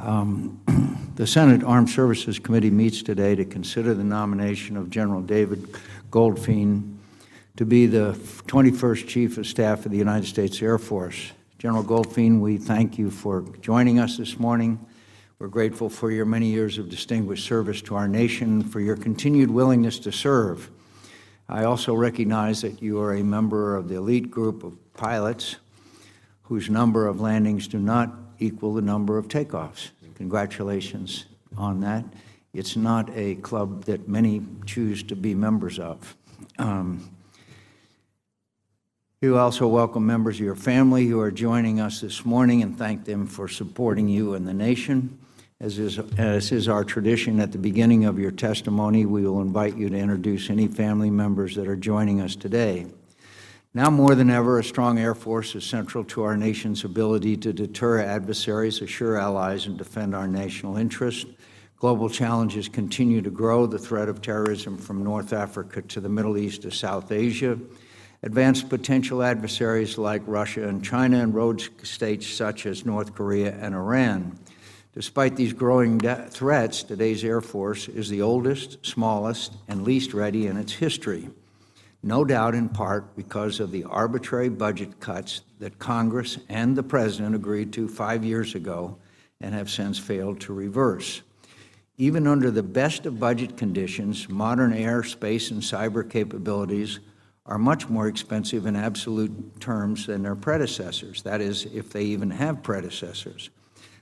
The Senate Armed Services Committee meets today to consider the nomination of General David Goldfein to be the 21st Chief of Staff of the United States Air Force. General Goldfein, we thank you for joining us this morning. We're grateful for your many years of distinguished service to our nation, for your continued willingness to serve. I also recognize that you are a member of the elite group of pilots whose number of landings do not equal the number of takeoffs. Congratulations on that. It's not a club that many choose to be members of. You also welcome members of your family who are joining us this morning and thank them for supporting you and the nation. As is our tradition, at the beginning of your testimony, we will invite you to introduce any family members that are joining us today. Now more than ever, a strong Air Force is central to our nation's ability to deter adversaries, assure allies, and defend our national interests. Global challenges continue to grow. The threat of terrorism from North Africa to the Middle East to South Asia, advanced potential adversaries like Russia and China, and rogue states such as North Korea and Iran. Despite these growing threats, today's Air Force is the oldest, smallest, and least ready in its history. No doubt in part because of the arbitrary budget cuts that Congress and the President agreed to 5 years ago and have since failed to reverse. Even under the best of budget conditions, modern air, space, and cyber capabilities are much more expensive in absolute terms than their predecessors. That is, if they even have predecessors.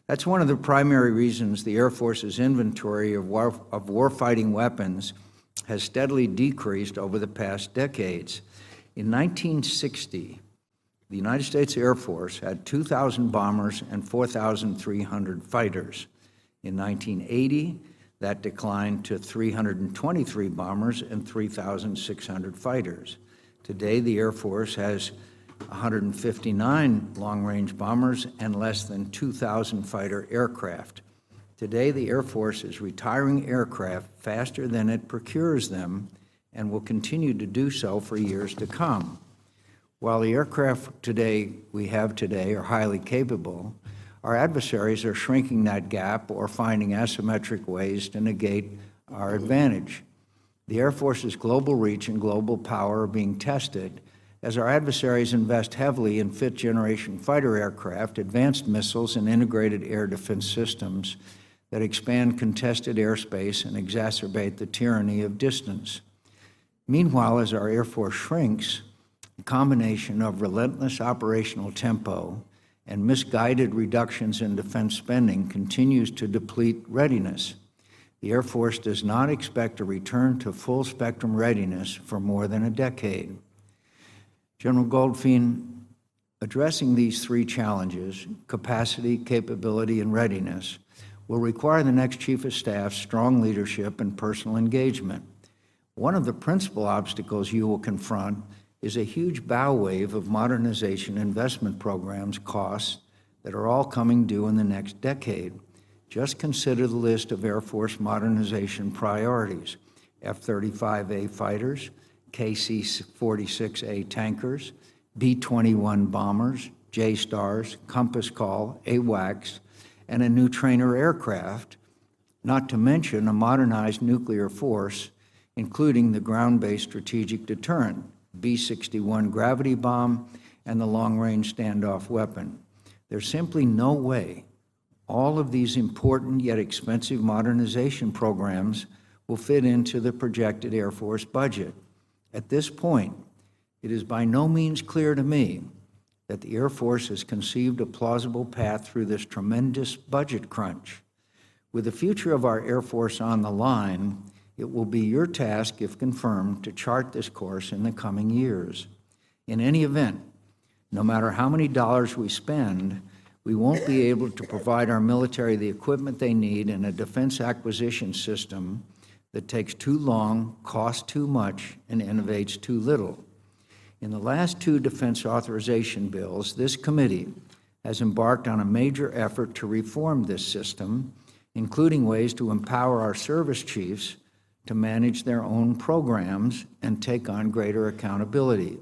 That's one of the primary reasons the Air Force's inventory of warfighting weapons has steadily decreased over the past decades. In 1960, the United States Air Force had 2,000 bombers and 4,300 fighters. In 1980, that declined to 323 bombers and 3,600 fighters. Today, the Air Force has 159 long-range bombers and less than 2,000 fighter aircraft. Today, the Air Force is retiring aircraft faster than it procures them and will continue to do so for years to come. While the aircraft we have today are highly capable, our adversaries are shrinking that gap or finding asymmetric ways to negate our advantage. The Air Force's global reach and global power are being tested as our adversaries invest heavily in fifth-generation fighter aircraft, advanced missiles, and integrated air defense systems that expand contested airspace and exacerbate the tyranny of distance. Meanwhile, as our Air Force shrinks, the combination of relentless operational tempo and misguided reductions in defense spending continues to deplete readiness. The Air Force does not expect a return to full-spectrum readiness for more than a decade. General Goldfein, addressing these three challenges, capacity, capability, and readiness, will require the next Chief of Staff's strong leadership and personal engagement. One of the principal obstacles you will confront is a huge bow wave of modernization investment programs costs that are all coming due in the next decade. Just consider the list of Air Force modernization priorities: F-35A fighters, KC-46A tankers, B-21 bombers, J-STARS, Compass Call, AWACS, and a new trainer aircraft, not to mention a modernized nuclear force, including the ground-based strategic deterrent, B-61 gravity bomb, and the long-range standoff weapon. There's simply no way all of these important yet expensive modernization programs will fit into the projected Air Force budget. At this point, it is by no means clear to me that the Air Force has conceived a plausible path through this tremendous budget crunch. With the future of our Air Force on the line, it will be your task, if confirmed, to chart this course in the coming years. In any event, no matter how many dollars we spend, we won't be able to provide our military the equipment they need in a defense acquisition system that takes too long, costs too much, and innovates too little. In the last two defense authorization bills, this committee has embarked on a major effort to reform this system, including ways to empower our service chiefs to manage their own programs and take on greater accountability.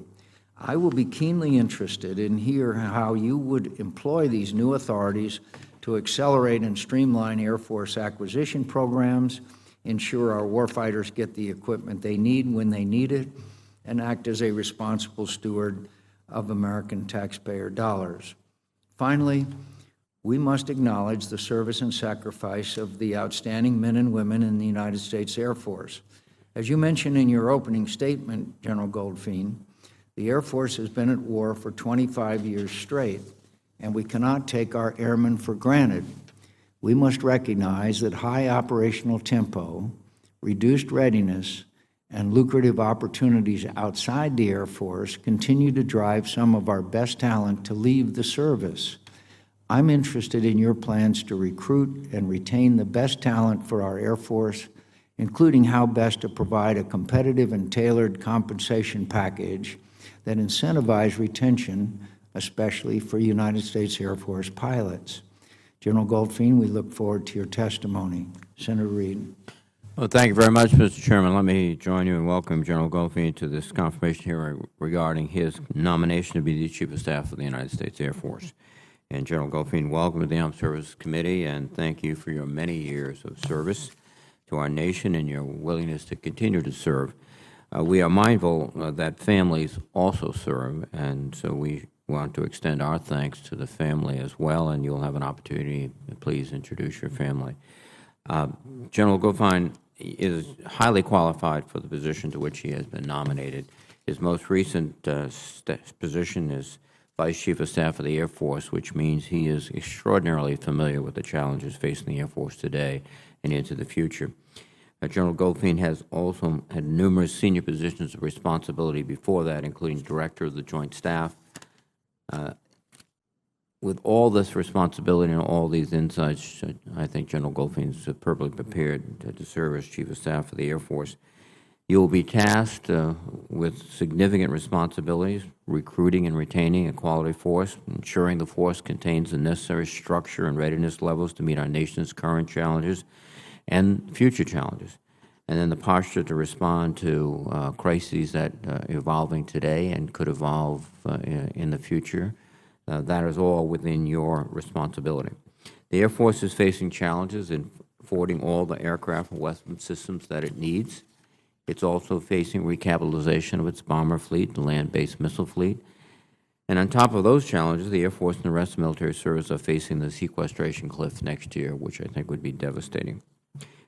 I will be keenly interested in hearing how you would employ these new authorities to to accelerate and streamline Air Force acquisition programs, ensure our warfighters get the equipment they need when they need it, and act as a responsible steward of American taxpayer dollars. Finally, we must acknowledge the service and sacrifice of the outstanding men and women in the United States Air Force. As you mentioned in your opening statement, General Goldfein, the Air Force has been at war for 25 years straight, and we cannot take our airmen for granted. We must recognize that high operational tempo, reduced readiness, and lucrative opportunities outside the Air Force continue to drive some of our best talent to leave the service. I'm interested in your plans to recruit and retain the best talent for our Air Force, including how best to provide a competitive and tailored compensation package that incentivizes retention, especially for United States Air Force pilots. General Goldfein, we look forward to your testimony. Senator Reid. Well, thank you very much, Mr. Chairman. Let me join you in welcoming General Goldfein to this confirmation hearing regarding his nomination to be the Chief of Staff of the United States Air Force. And General Goldfein, welcome to the Armed Services Committee, and thank you for your many years of service to our nation and your willingness to continue to serve. We are mindful that families also serve, and so we want to extend our thanks to the family as well, and you'll have an opportunity to please introduce your family. General Goldfein is highly qualified for the position to which he has been nominated. His most recent position is Vice Chief of Staff of the Air Force, which means he is extraordinarily familiar with the challenges facing the Air Force today and into the future. General Goldfein has also had numerous senior positions of responsibility before that, including Director of the Joint Staff. With all this responsibility and all these insights, I think General Goldfein is superbly prepared to serve as Chief of Staff of the Air Force. You will be tasked with significant responsibilities, recruiting and retaining a quality force, ensuring the force contains the necessary structure and readiness levels to meet our nation's current challenges and future challenges, and then the posture to respond to crises that are evolving today and could evolve in the future. That is all within your responsibility. The Air Force is facing challenges in affording all the aircraft and weapon systems that it needs. It's also facing recapitalization of its bomber fleet, the land-based missile fleet. And on top of those challenges, the Air Force and the rest of the military service are facing the sequestration cliff next year, which I think would be devastating.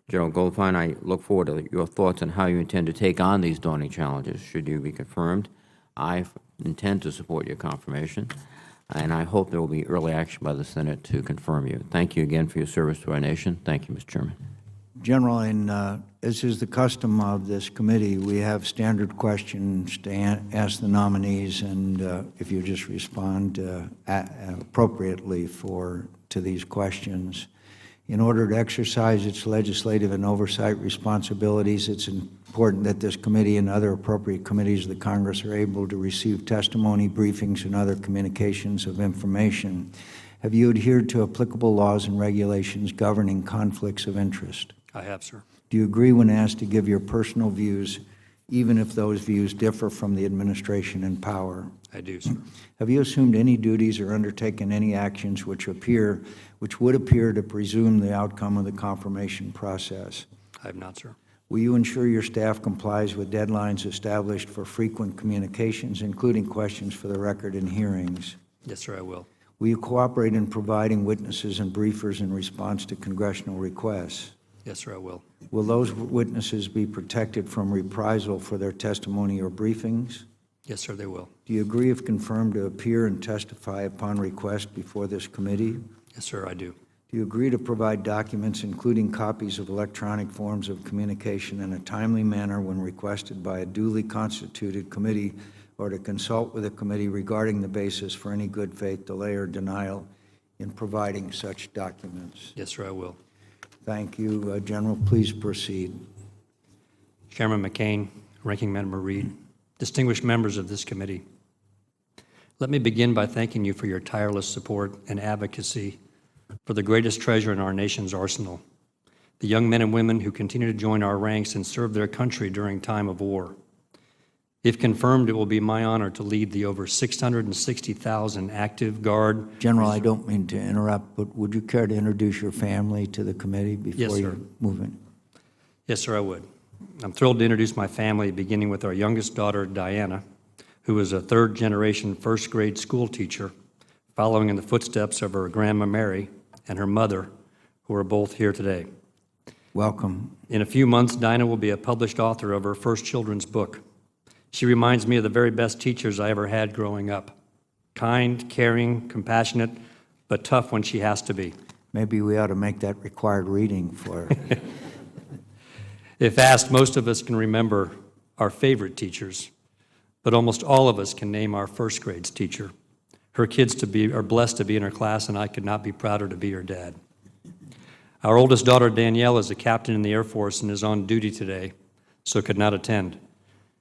General Goldfein, I look forward to your thoughts on how you intend to take on these daunting challenges should you be confirmed. I intend to support your confirmation, and I hope there will be early action by the Senate to confirm you. Thank you again for your service to our nation. Thank you, Mr. Chairman. General, as is the custom of this committee, we have standard questions to ask the nominees, and if you just respond appropriately to these questions. In order to exercise its legislative and oversight responsibilities, it's important that this committee and other appropriate committees of the Congress are able to receive testimony, briefings, and other communications of information. Have you adhered to applicable laws and regulations governing conflicts of interest? I have, sir. Do you agree when asked to give your personal views, even if those views differ from the administration in power? I do, sir. Have you assumed any duties or undertaken any actions which would appear to presume the outcome of the confirmation process? I have not, sir. Will you ensure your staff complies with deadlines established for frequent communications, including questions for the record in hearings? Yes, sir, I will. Will you cooperate in providing witnesses and briefers in response to congressional requests? Yes, sir, I will. Will those witnesses be protected from reprisal for their testimony or briefings? Yes, sir, they will. Do you agree, if confirmed, to appear and testify upon request before this committee? Yes, sir, I do. Do you agree to provide documents, including copies of electronic forms of communication, in a timely manner when requested by a duly constituted committee, or to consult with a committee regarding the basis for any good faith delay or denial in providing such documents? Yes, sir, I will. Thank you. General, please proceed. Chairman McCain, Ranking Member Reid, distinguished members of this committee, let me begin by thanking you for your tireless support and advocacy for the greatest treasure in our nation's arsenal, the young men and women who continue to join our ranks and serve their country during time of war. If confirmed, it will be my honor to lead the over 660,000 active Guard. General, I don't mean to interrupt, but would you care to introduce your family to the committee Yes, before sir. you move in? Yes, sir, I would. I'm thrilled to introduce my family, beginning with our youngest daughter, Diana, who is a third-generation first-grade school teacher, following in the footsteps of her grandma, Mary, and her mother, who are both here today. Welcome. In a few months, Dinah will be a published author of her first children's book. She reminds me of the very best teachers I ever had growing up. Kind, caring, compassionate, but tough when she has to be. Maybe we ought to make that required reading for her. If asked, most of us can remember our favorite teachers, but almost all of us can name our first grade's teacher. Her kids are blessed to be in her class, and I could not be prouder to be her dad. Our oldest daughter, Danielle, is a captain in the Air Force and is on duty today, so could not attend.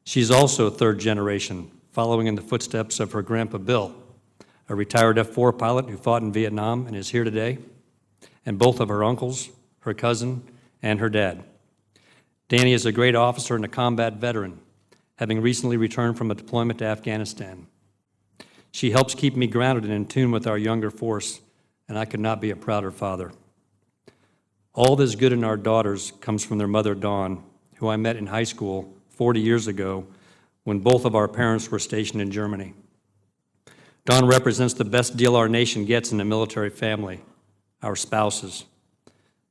She's also third generation, following in the footsteps of her grandpa, Bill, a retired F-4 pilot who fought in Vietnam and is here today, and both of her uncles, her cousin, and her dad. Danny is a great officer and a combat veteran, having recently returned from a deployment to Afghanistan. She helps keep me grounded and in tune with our younger force, and I could not be a prouder father. All that's good in our daughters comes from their mother, Dawn, who I met in high school 40 years ago when both of our parents were stationed in Germany. Dawn represents the best deal our nation gets in a military family, our spouses.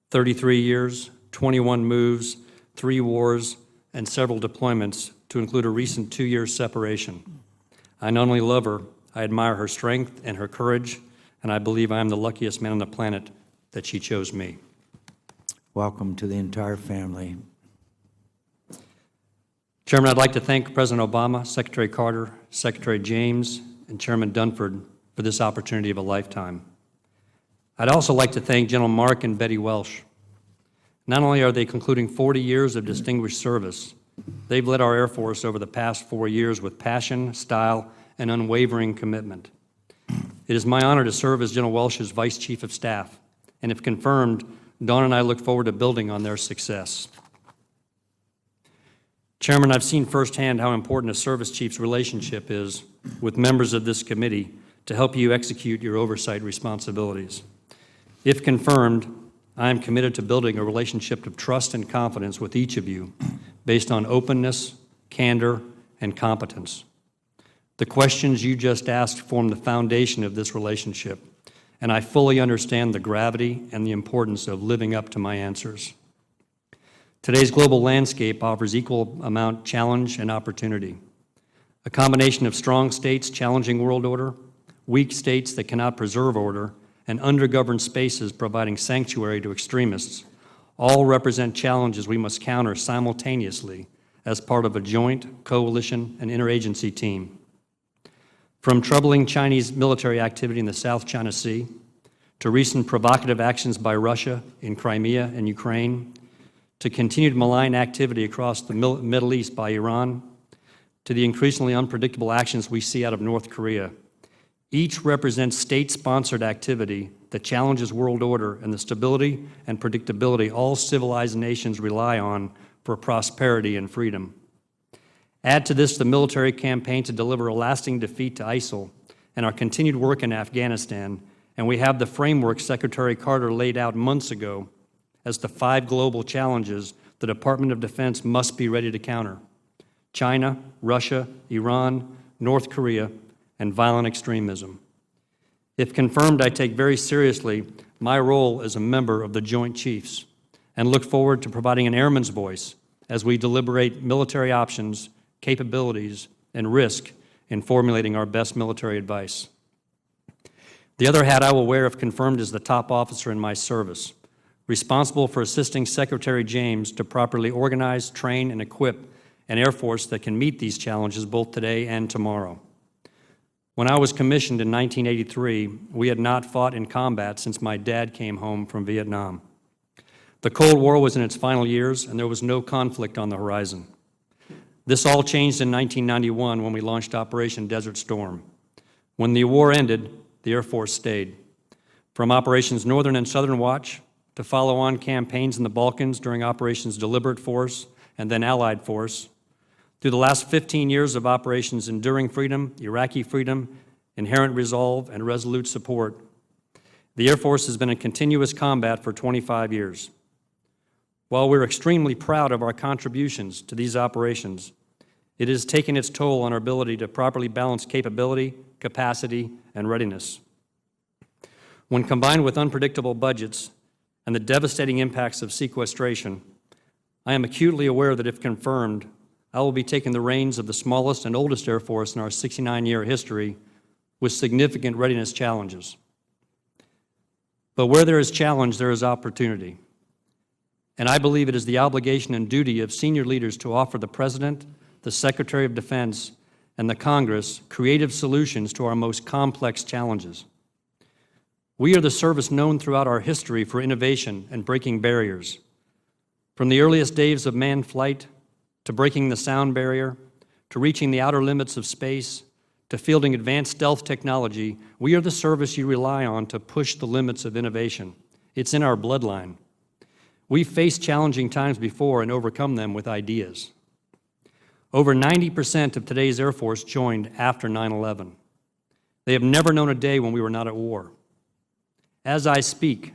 33 years, 21 moves, 3 wars, and several deployments, to include a recent 2-year separation. I not only love her, I admire her strength and her courage, and I believe I am the luckiest man on the planet that she chose me. Welcome to the entire family. Chairman, I'd like to thank President Obama, Secretary Carter, Secretary James, and Chairman Dunford for this opportunity of a lifetime. I'd also like to thank General Mark and Betty Welsh. Not only are they concluding 40 years of distinguished service, they've led our Air Force over the past 4 years with passion, style, and unwavering commitment. It is my honor to serve as General Welsh's Vice Chief of Staff, and if confirmed, Dawn and I look forward to building on their success. Chairman, I've seen firsthand how important a service chief's relationship is with members of this committee to help you execute your oversight responsibilities. If confirmed, I am committed to building a relationship of trust and confidence with each of you based on openness, candor, and competence. The questions you just asked form the foundation of this relationship, and I fully understand the gravity and the importance of living up to my answers. Today's global landscape offers equal amount challenge and opportunity. A combination of strong states challenging world order, weak states that cannot preserve order, and undergoverned spaces providing sanctuary to extremists all represent challenges we must counter simultaneously as part of a joint coalition and interagency team. From troubling Chinese military activity in the South China Sea, to recent provocative actions by Russia in Crimea and Ukraine, to continued malign activity across the Middle East by Iran, to the increasingly unpredictable actions we see out of North Korea. Each represents state-sponsored activity that challenges world order and the stability and predictability all civilized nations rely on for prosperity and freedom. Add to this the military campaign to deliver a lasting defeat to ISIL and our continued work in Afghanistan, and we have the framework Secretary Carter laid out months ago as the 5 global challenges the Department of Defense must be ready to counter: China, Russia, Iran, North Korea, and violent extremism. If confirmed, I take very seriously my role as a member of the Joint Chiefs and look forward to providing an airman's voice as we deliberate military options, capabilities, and risk in formulating our best military advice. The other hat I will wear if confirmed is the top officer in my service, responsible for assisting Secretary James to properly organize, train, and equip an Air Force that can meet these challenges both today and tomorrow. When I was commissioned in 1983, we had not fought in combat since my dad came home from Vietnam. The Cold War was in its final years, and there was no conflict on the horizon. This all changed in 1991 when we launched Operation Desert Storm. When the war ended, the Air Force stayed. From Operations Northern and Southern Watch to follow-on campaigns in the Balkans during Operations Deliberate Force and then Allied Force, Through the last 15 years of operations Enduring Freedom, Iraqi Freedom, Inherent Resolve, and Resolute Support, the Air Force has been in continuous combat for 25 years. While we're extremely proud of our contributions to these operations, it has taken its toll on our ability to properly balance capability, capacity, and readiness. When combined with unpredictable budgets and the devastating impacts of sequestration, I am acutely aware that if confirmed, I will be taking the reins of the smallest and oldest Air Force in our 69-year history with significant readiness challenges. But where there is challenge, there is opportunity. And I believe it is the obligation and duty of senior leaders to offer the President, the Secretary of Defense, and the Congress creative solutions to our most complex challenges. We are the service known throughout our history for innovation and breaking barriers. From the earliest days of manned flight, to breaking the sound barrier, to reaching the outer limits of space, to fielding advanced stealth technology, we are the service you rely on to push the limits of innovation. It's in our bloodline. We've faced challenging times before and overcome them with ideas. Over 90% of today's Air Force joined after 9/11. They have never known a day when we were not at war. As I speak,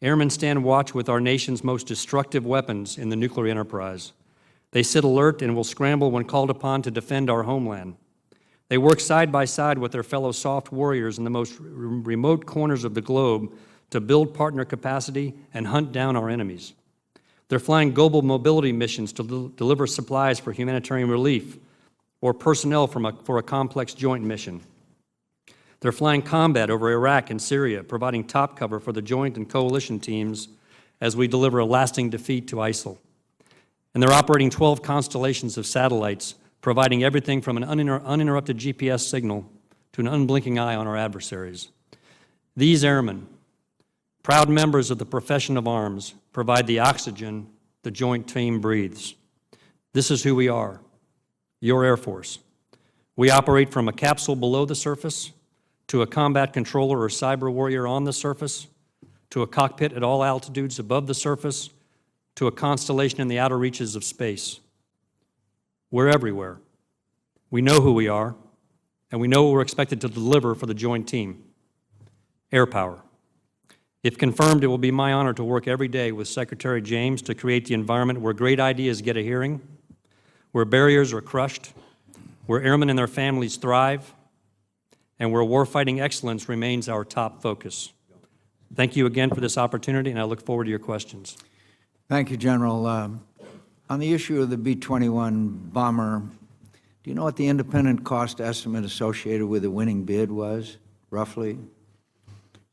airmen stand watch with our nation's most destructive weapons in the nuclear enterprise. They sit alert and will scramble when called upon to defend our homeland. They work side by side with their fellow soft warriors in the most remote corners of the globe to build partner capacity and hunt down our enemies. They're flying global mobility missions to deliver supplies for humanitarian relief or personnel for a complex joint mission. They're flying combat over Iraq and Syria, providing top cover for the joint and coalition teams as we deliver a lasting defeat to ISIL. And they're operating 12 constellations of satellites, providing everything from an uninterrupted GPS signal to an unblinking eye on our adversaries. These airmen, proud members of the profession of arms, provide the oxygen the joint team breathes. This is who we are, your Air Force. We operate from a capsule below the surface, to a combat controller or cyber warrior on the surface, to a cockpit at all altitudes above the surface, to a constellation in the outer reaches of space. We're everywhere. We know who we are, and we know what we're expected to deliver for the joint team. Air power. If confirmed, it will be my honor to work every day with Secretary James to create the environment where great ideas get a hearing, where barriers are crushed, where airmen and their families thrive, and where warfighting excellence remains our top focus. Thank you again for this opportunity, and I look forward to your questions. Thank you, General. On the issue of the B-21 bomber, do you know what the independent cost estimate associated with the winning bid was, roughly?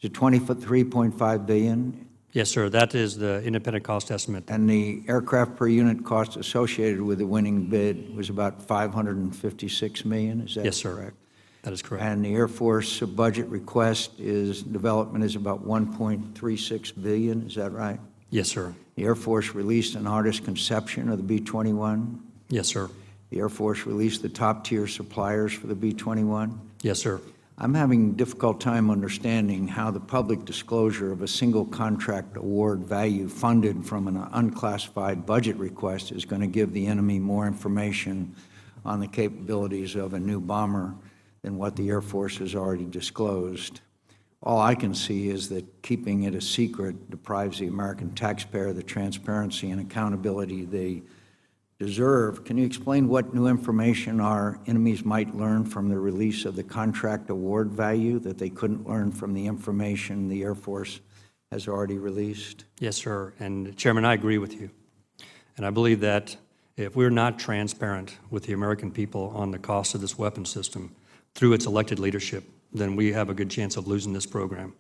Is it $23.5 billion? Yes, sir. That is the independent cost estimate. And the aircraft per unit cost associated with the winning bid was about $556 million, is that correct? Yes, sir. That is correct. And the Air Force budget request development is about $1.36 billion, is that right? Yes, sir. The Air Force released an artist conception of the B-21. Yes, sir. The Air Force released the top-tier suppliers for the B-21. Yes, sir. I'm having a difficult time understanding how the public disclosure of a single contract award value funded from an unclassified budget request is going to give the enemy more information on the capabilities of a new bomber than what the Air Force has already disclosed. All I can see is that keeping it a secret deprives the American taxpayer the transparency and accountability they deserve. Can you explain what new information our enemies might learn from the release of the contract award value that they couldn't learn from the information the Air Force has already released? Yes, sir. And Chairman, I agree with you. And I believe that if we're not transparent with the American people on the cost of this weapon system through its elected leadership, then we have a good chance of losing this program.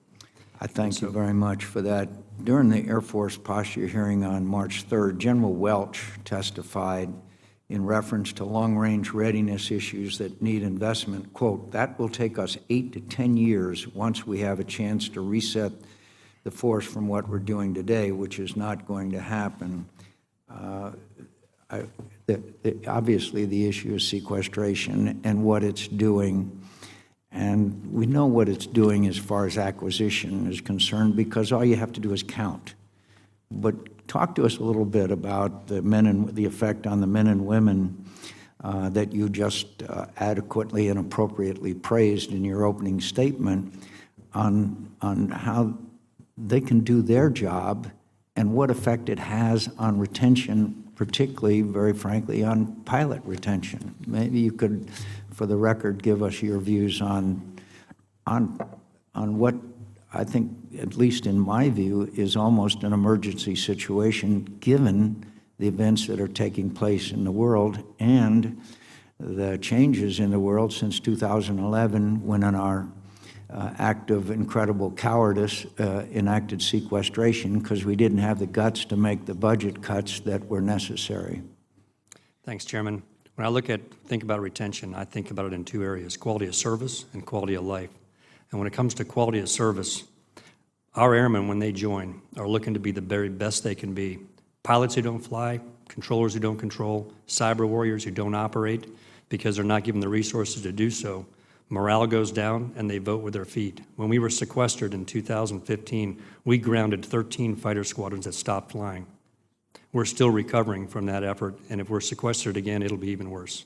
I thank you very much for that. During the Air Force posture hearing on March 3rd, General Welch testified in reference to long-range readiness issues that need investment, quote, "That will take us 8 to 10 years once we have a chance to reset the force from what we're doing today," which is not going to happen. Obviously, the issue is sequestration and what it's doing. And we know what it's doing as far as acquisition is concerned because all you have to do is count. But talk to us a little bit about the effect on the men and women that you just adequately and appropriately praised in your opening statement on how they can do their job and what effect it has on retention, particularly, very frankly, on pilot retention. Maybe you could, for the record, give us your views on what I think, at least in my view, is almost an emergency situation given the events that are taking place in the world and the changes in the world since 2011, when in our act of incredible cowardice enacted sequestration because we didn't have the guts to make the budget cuts that were necessary. Thanks, Chairman. When I think about retention, I think about it in two areas: quality of service and quality of life. And when it comes to quality of service, our airmen, when they join, are looking to be the very best they can be. Pilots who don't fly, controllers who don't control, cyber warriors who don't operate because they're not given the resources to do so. Morale goes down and they vote with their feet. When we were sequestered in 2015, we grounded 13 fighter squadrons that stopped flying. We're still recovering from that effort, and if we're sequestered again, it'll be even worse.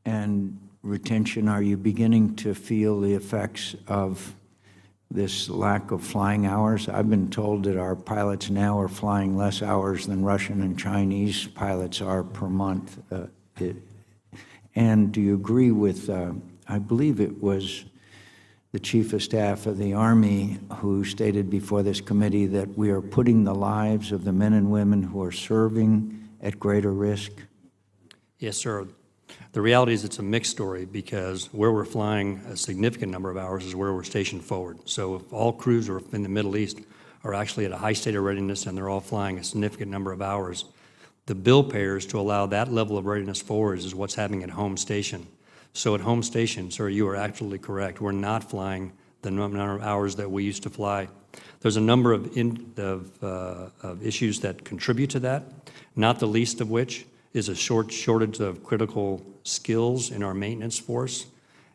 And retention, are you beginning to feel the effects of this lack of flying hours? I've been told that our pilots now are flying less hours than Russian and Chinese pilots are per month. And do you agree with, I believe it was the Chief of Staff of the Army who stated before this committee that we are putting the lives of the men and women who are serving at greater risk? Yes, sir. The reality is it's a mixed story because where we're flying a significant number of hours is where we're stationed forward. So if all crews are in the Middle East are actually at a high state of readiness and they're all flying a significant number of hours, the bill payers to allow that level of readiness forward is what's happening at home station. So at home station, sir, you are absolutely correct. We're not flying the number of hours that we used to fly. There's a number of issues that contribute to that, not the least of which is a shortage of critical skills in our maintenance force.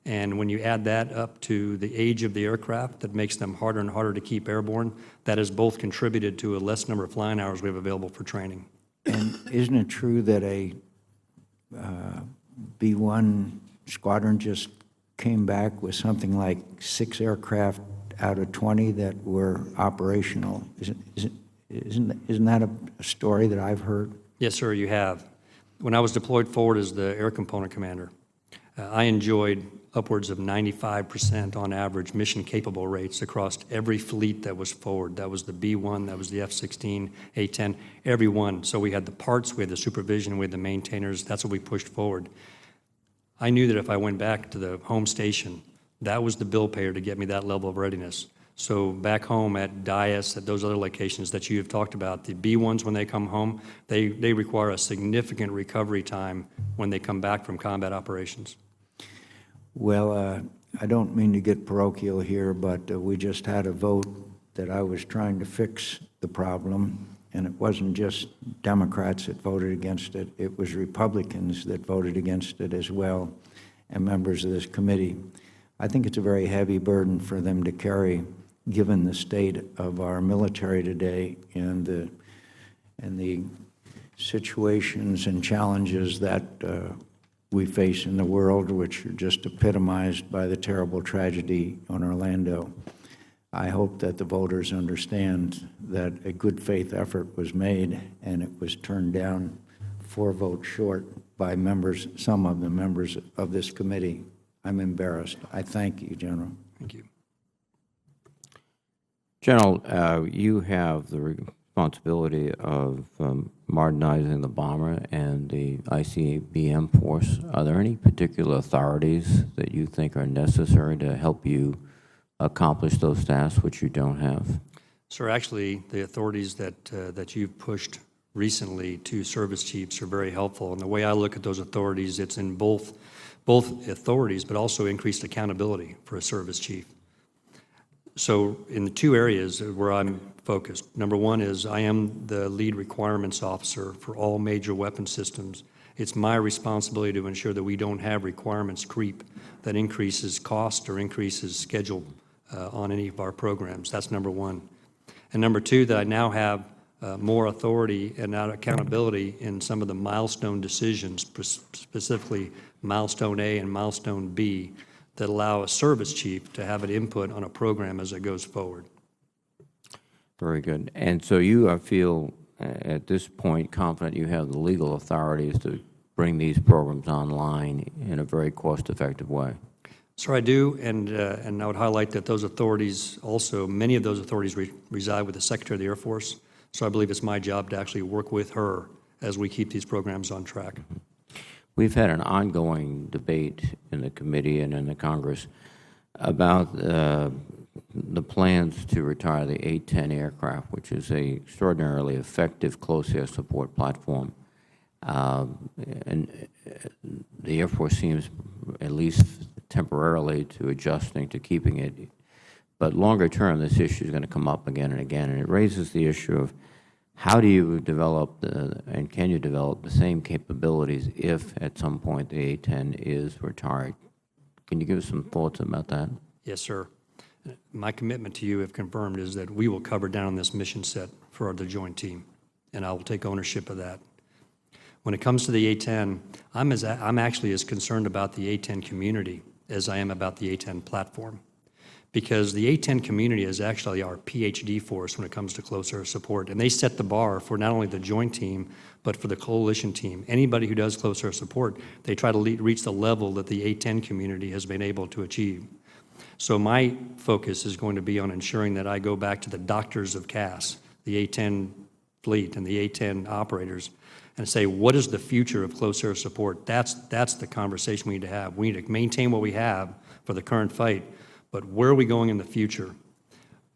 And when you add that up to the age of the aircraft that makes them harder and harder to keep airborne, that has both contributed to a less number of flying hours we have available for training. And isn't it true that a B-1 squadron just came back with something like 6 aircraft out of 20 that were operational? Isn't that a story that I've heard? Yes, sir, you have. When I was deployed forward as the air component commander, I enjoyed upwards of 95% on average mission-capable rates across every fleet that was forward. That was the B-1, that was the F-16, A-10, every one. So we had the parts, we had the supervision, we had the maintainers. That's what we pushed forward. I knew that if I went back to the home station, that was the bill payer to get me that level of readiness. So back home at Dias, at those other locations that you have talked about, the B-1s, when they come home, they require a significant recovery time when they come back from combat operations. Well, I don't mean to get parochial here, but we just had a vote that I was trying to fix the problem, and it wasn't just Democrats that voted against it. It was Republicans that voted against it as well, and members of this committee. I think it's a very heavy burden for them to carry, given the state of our military today and the situations and challenges that we face in the world, which are just epitomized by the terrible tragedy on Orlando. I hope that the voters understand that a good faith effort was made and it was turned down 4 votes short by members, some of the members of this committee. I'm embarrassed. I thank you, General. Thank you. General, you have the responsibility of modernizing the bomber and the ICBM force. Are there any particular authorities that you think are necessary to help you accomplish those tasks which you don't have? Sir, actually, the authorities that you've pushed recently to service chiefs are very helpful. And the way I look at those authorities, it's in both authorities, but also increased accountability for a service chief. So in the 2 areas where I'm focused, number 1 is I am the lead requirements officer for all major weapon systems. It's my responsibility to ensure that we don't have requirements creep that increases cost or increases schedule on any of our programs. That's number 1. And number 2, that I now have more authority and accountability in some of the milestone decisions, specifically milestone A and milestone B, that allow a service chief to have an input on a program as it goes forward. Very good. And so you feel at this point confident you have the legal authorities to bring these programs online in a very cost-effective way? Sir, I do, and I would highlight that those authorities also, many of those authorities reside with the Secretary of the Air Force, so I believe it's my job to actually work with her as we keep these programs on track. We've had an ongoing debate in the committee and in the Congress about the plans to retire the A-10 aircraft, which is an extraordinarily effective close air support platform. And the Air Force seems, at least temporarily, to adjusting to keeping it. But longer term, this issue is going to come up again and again, and it raises the issue of how do you develop and can you develop the same capabilities if at some point the A-10 is retired? Can you give us some thoughts about that? Yes, sir. My commitment to you, if confirmed, is that we will cover down on this mission set for the joint team, and I will take ownership of that. When it comes to the A-10, I'm actually as concerned about the A-10 community as I am about the A-10 platform, because the A-10 community is actually our PhD force when it comes to close air support, and they set the bar for not only the joint team, but for the coalition team. Anybody who does close air support, they try to reach the level that the A-10 community has been able to achieve. So my focus is going to be on ensuring that I go back to the doctors of CAS, the A-10 fleet and the A-10 operators, and say, what is the future of close air support? That's the conversation we need to have. We need to maintain what we have for the current fight, but where are we going in the future?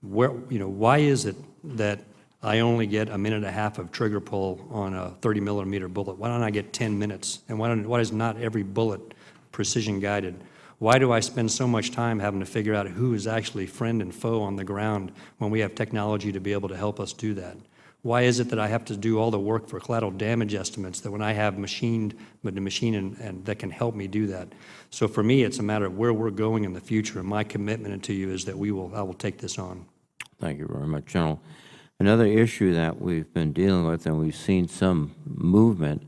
Why is it that I only get a minute and a half of trigger pull on a 30-millimeter bullet? Why don't I get 10 minutes? And why is not every bullet precision guided? Why do I spend so much time having to figure out who is actually friend and foe on the ground when we have technology to be able to help us do that? Why is it that I have to do all the work for collateral damage estimates that when I have the machine and that can help me do that? So for me, it's a matter of where we're going in the future, and my commitment to you is that I will take this on. Thank you very much, General. Another issue that we've been dealing with, and we've seen some movement,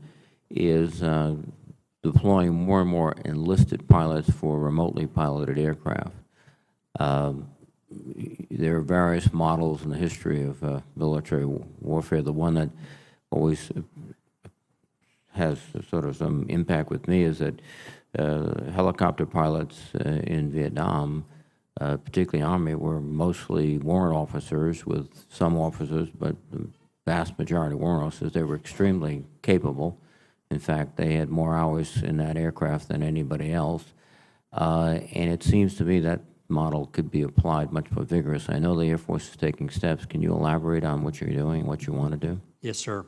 is deploying more and more enlisted pilots for remotely piloted aircraft. There are various models in the history of military warfare. The one that always has sort of some impact with me is that helicopter pilots in Vietnam, particularly Army, were mostly warrant officers, with some officers, but the vast majority warrant officers. They were extremely capable. In fact, they had more hours in that aircraft than anybody else. And it seems to me that model could be applied much more vigorously. I know the Air Force is taking steps. Can you elaborate on what you're doing, what you want to do? Yes, sir.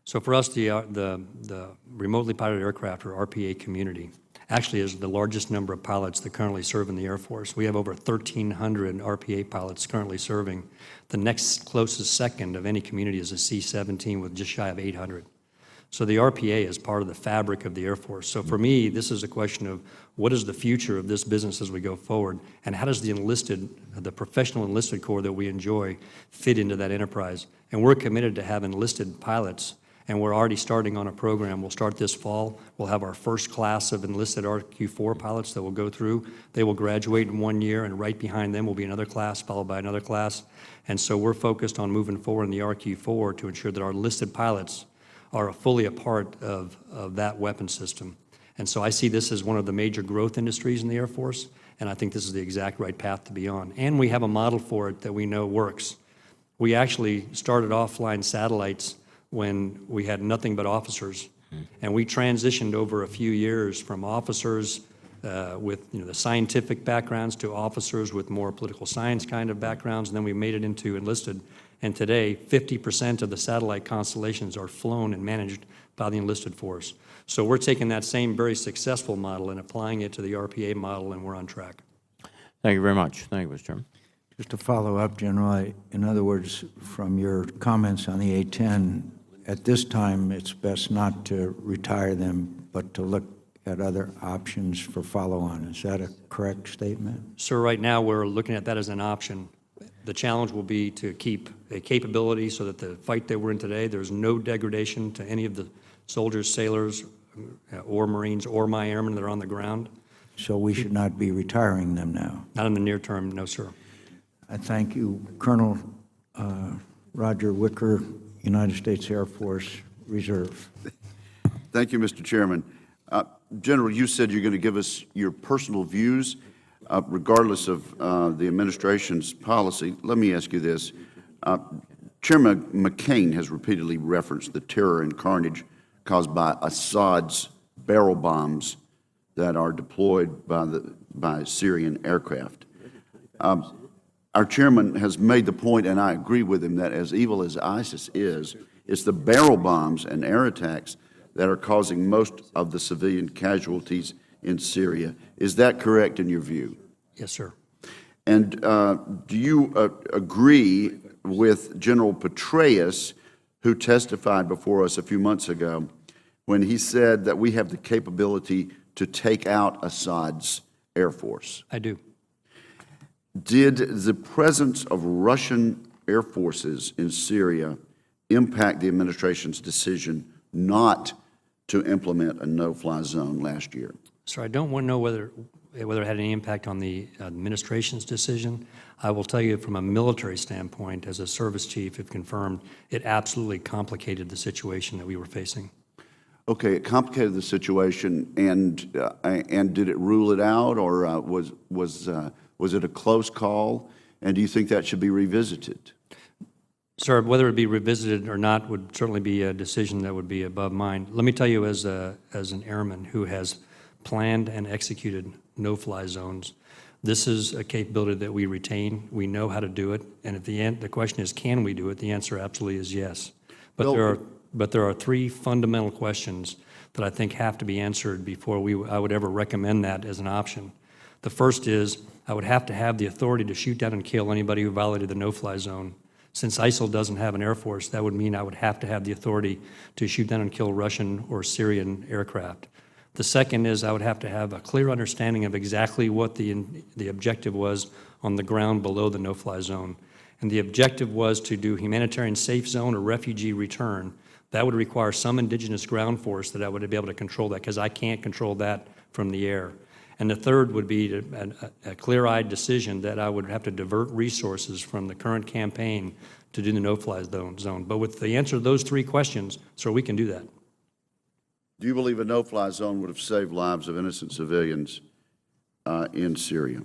So for us, the remotely piloted aircraft, or RPA community, actually is the largest number of pilots that currently serve in the Air Force. We have over 1,300 RPA pilots currently serving. The next closest second of any community is a C-17 with just shy of 800. So the RPA is part of the fabric of the Air Force. So for me, this is a question of what is the future of this business as we go forward, and how does the professional enlisted corps that we enjoy fit into that enterprise? And we're committed to have enlisted pilots, and we're already starting on a program. We'll start this fall. We'll have our first class of enlisted RQ-4 pilots that will go through. They will graduate in 1 year, and right behind them will be another class, followed by another class. And so we're focused on moving forward in the RQ-4 to ensure that our enlisted pilots are fully a part of that weapon system. And so I see this as one of the major growth industries in the Air Force, and I think this is the exact right path to be on. And we have a model for it that we know works. We actually started off flying satellites when we had nothing but officers, and we transitioned over a few years from officers with the scientific backgrounds to officers with more political science kind of backgrounds, and then we made it into enlisted. And today, 50% of the satellite constellations are flown and managed by the enlisted force. So we're taking that same very successful model and applying it to the RPA model, and we're on track. Thank you very much. Thank you, Mr. Chairman. Just to follow up, General, in other words, from your comments on the A-10, at this time, it's best not to retire them, but to look at other options for follow-on. Is that a correct statement? Sir, right now we're looking at that as an option. The challenge will be to keep a capability so that the fight that we're in today, there's no degradation to any of the soldiers, sailors, or Marines, or my airmen that are on the ground. So we should not be retiring them now. Not in the near term, no, sir. I thank you, Colonel Roger Wicker, United States Air Force Reserve. Thank you, Mr. Chairman. General, you said you're going to give us your personal views regardless of the administration's policy. Let me ask you this. Chairman McCain has repeatedly referenced the terror and carnage caused by Assad's barrel bombs that are deployed by Syrian aircraft. Our chairman has made the point, and I agree with him, that as evil as ISIS is, it's the barrel bombs and air attacks that are causing most of the civilian casualties in Syria. Is that correct in your view? Yes, sir. And do you agree with General Petraeus, who testified before us a few months ago, when he said that we have the capability to take out Assad's Air Force? I do. Did the presence of Russian air forces in Syria impact the administration's decision not to implement a no-fly zone last year? Sir, I don't want to know whether it had any impact on the administration's decision. I will tell you from a military standpoint, as a service chief, if confirmed, it absolutely complicated the situation that we were facing. Okay, it complicated the situation, and did it rule it out, or was it a close call? And do you think that should be revisited? Sir, whether it be revisited or not would certainly be a decision that would be above mine. Let me tell you, as an airman who has planned and executed no-fly zones, this is a capability that we retain. We know how to do it, and at the end, the question is, can we do it? The answer absolutely is yes. But there are three fundamental questions that I think have to be answered before I would ever recommend that as an option. The first is, I would have to have the authority to shoot down and kill anybody who violated the no-fly zone. Since ISIL doesn't have an air force, that would mean I would have to have the authority to shoot down and kill Russian or Syrian aircraft. The second is I would have to have a clear understanding of exactly what the objective was on the ground below the no-fly zone. And the objective was to do humanitarian safe zone or refugee return. That would require some indigenous ground force that I would be able to control that, because I can't control that from the air. And the third would be a clear-eyed decision that I would have to divert resources from the current campaign to do the no-fly zone. But with the answer to those three questions, sir, we can do that. Do you believe a no-fly zone would have saved lives of innocent civilians in Syria?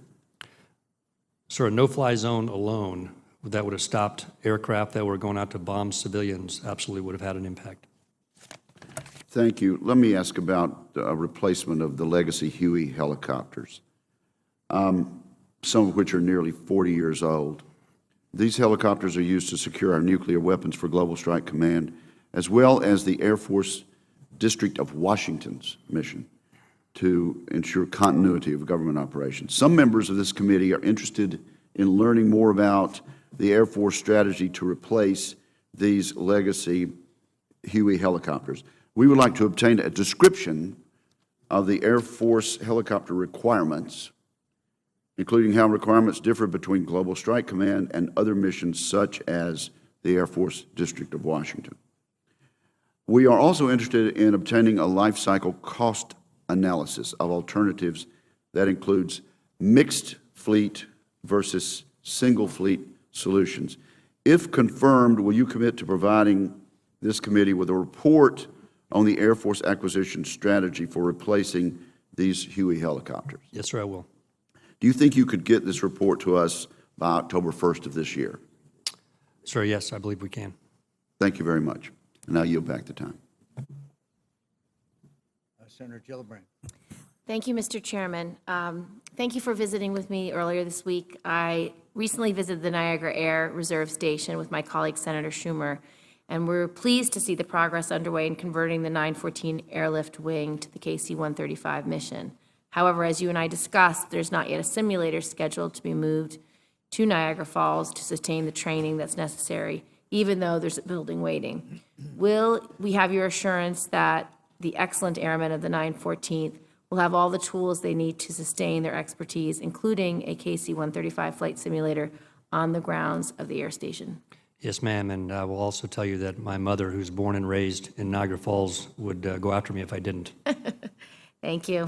Sir, a no-fly zone alone that would have stopped aircraft that were going out to bomb civilians absolutely would have had an impact. Thank you. Let me ask about a replacement of the legacy Huey helicopters, some of which are nearly 40 years old. These helicopters are used to secure our nuclear weapons for Global Strike Command, as well as the Air Force District of Washington's mission to ensure continuity of government operations. Some members of this committee are interested in learning more about the Air Force strategy to replace these legacy Huey helicopters. We would like to obtain a description of the Air Force helicopter requirements, including how requirements differ between Global Strike Command and other missions such as the Air Force District of Washington. We are also interested in obtaining a life cycle cost analysis of alternatives that includes mixed fleet versus single fleet solutions. If confirmed, will you commit to providing this committee with a report on the Air Force acquisition strategy for replacing these Huey helicopters? Yes, sir, I will. Do you think you could get this report to us by October 1st of this year? Sir, yes, I believe we can. Thank you very much. And now yield back the time. Senator Gillibrand. Thank you, Mr. Chairman. Thank you for visiting with me earlier this week. I recently visited the Niagara Air Reserve Station with my colleague, Senator Schumer, and we're pleased to see the progress underway in converting the 914 Airlift Wing to the KC-135 mission. However, as you and I discussed, there's not yet a simulator scheduled to be moved to Niagara Falls to sustain the training that's necessary, even though there's a building waiting. Will we have your assurance that the excellent airmen of the 914th will have all the tools they need to sustain their expertise, including a KC-135 flight simulator, on the grounds of the air station. Yes, ma'am, and I will also tell you that my mother, who's born and raised in Niagara Falls, would go after me if I didn't. Thank you.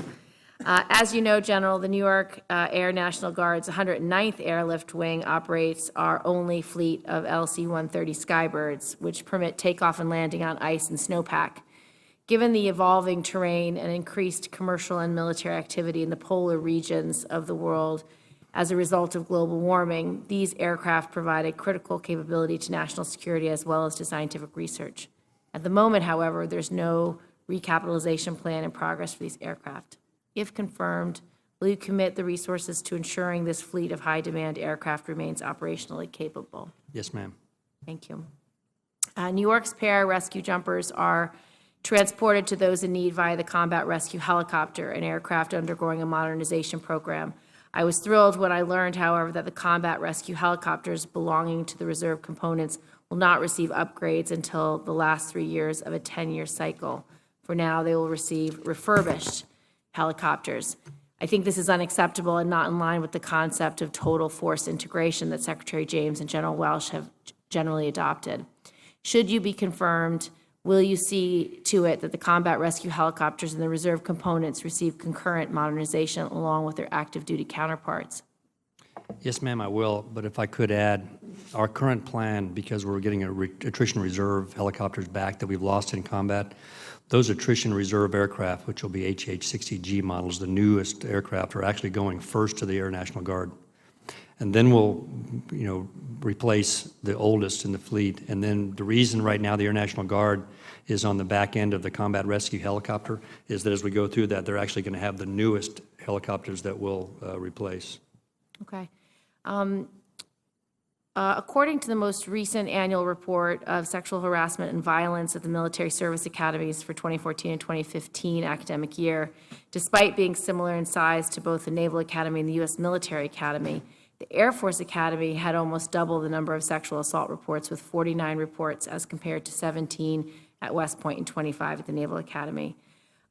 As you know, General, the New York Air National Guard's 109th Airlift Wing operates our only fleet of LC-130 Skybirds, which permit takeoff and landing on ice and snowpack. Given the evolving terrain and increased commercial and military activity in the polar regions of the world as a result of global warming, these aircraft provide a critical capability to national security as well as to scientific research. At the moment, however, there's no recapitalization plan in progress for these aircraft. If confirmed, will you commit the resources to ensuring this fleet of high-demand aircraft remains operationally capable? Yes, ma'am. Thank you. New York's pararescue jumpers are transported to those in need via the Combat Rescue Helicopter, an aircraft undergoing a modernization program. I was thrilled when I learned, however, that the Combat Rescue Helicopters belonging to the reserve components will not receive upgrades until the last 3 years of a 10-year cycle. For now, they will receive refurbished helicopters. I think this is unacceptable and not in line with the concept of total force integration that Secretary James and General Welsh have generally adopted. Should you be confirmed, will you see to it that the combat rescue helicopters and the reserve components receive concurrent modernization along with their active duty counterparts? Yes, ma'am, I will, but if I could add, our current plan, because we're getting attrition reserve helicopters back that we've lost in combat, those attrition reserve aircraft, which will be HH-60G models, the newest aircraft, are actually going first to the Air National Guard. And then we'll, replace the oldest in the fleet. And then the reason right now the Air National Guard is on the back end of the combat rescue helicopter is that as we go through that, they're actually going to have the newest helicopters that we'll replace. Okay. According to the most recent annual report of sexual harassment and violence at the military service academies for 2014 and 2015 academic year, despite being similar in size to both the Naval Academy and the U.S. Military Academy, the Air Force Academy had almost double the number of sexual assault reports, with 49 reports as compared to 17 at West Point and 25 at the Naval Academy.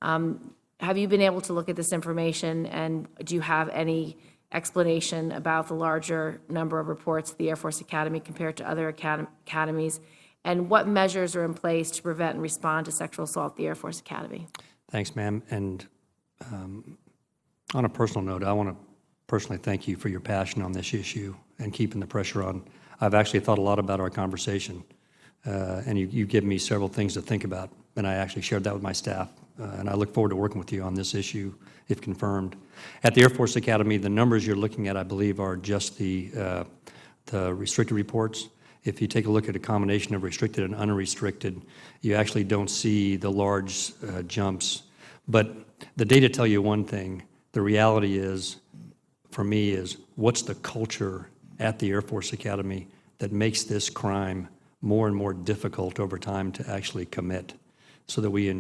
Have you been able to look at this information, and do you have any explanation about the larger number of reports at the Air Force Academy compared to other academies, and what measures are in place to prevent and respond to sexual assault at the Air Force Academy? Thanks, ma'am. And on a personal note, I want to personally thank you for your passion on this issue and keeping the pressure on. I've actually thought a lot about our conversation, and you give me several things to think about, and I actually shared that with my staff, and I look forward to working with you on this issue if confirmed. At the Air Force Academy, the numbers you're looking at, I believe, are just the restricted reports. If you take a look at a combination of restricted and unrestricted, you actually don't see the large jumps. But the data tell you one thing. The reality is, for me, is what's the culture at the Air Force Academy that makes this crime more and more difficult over time to actually commit, so that we,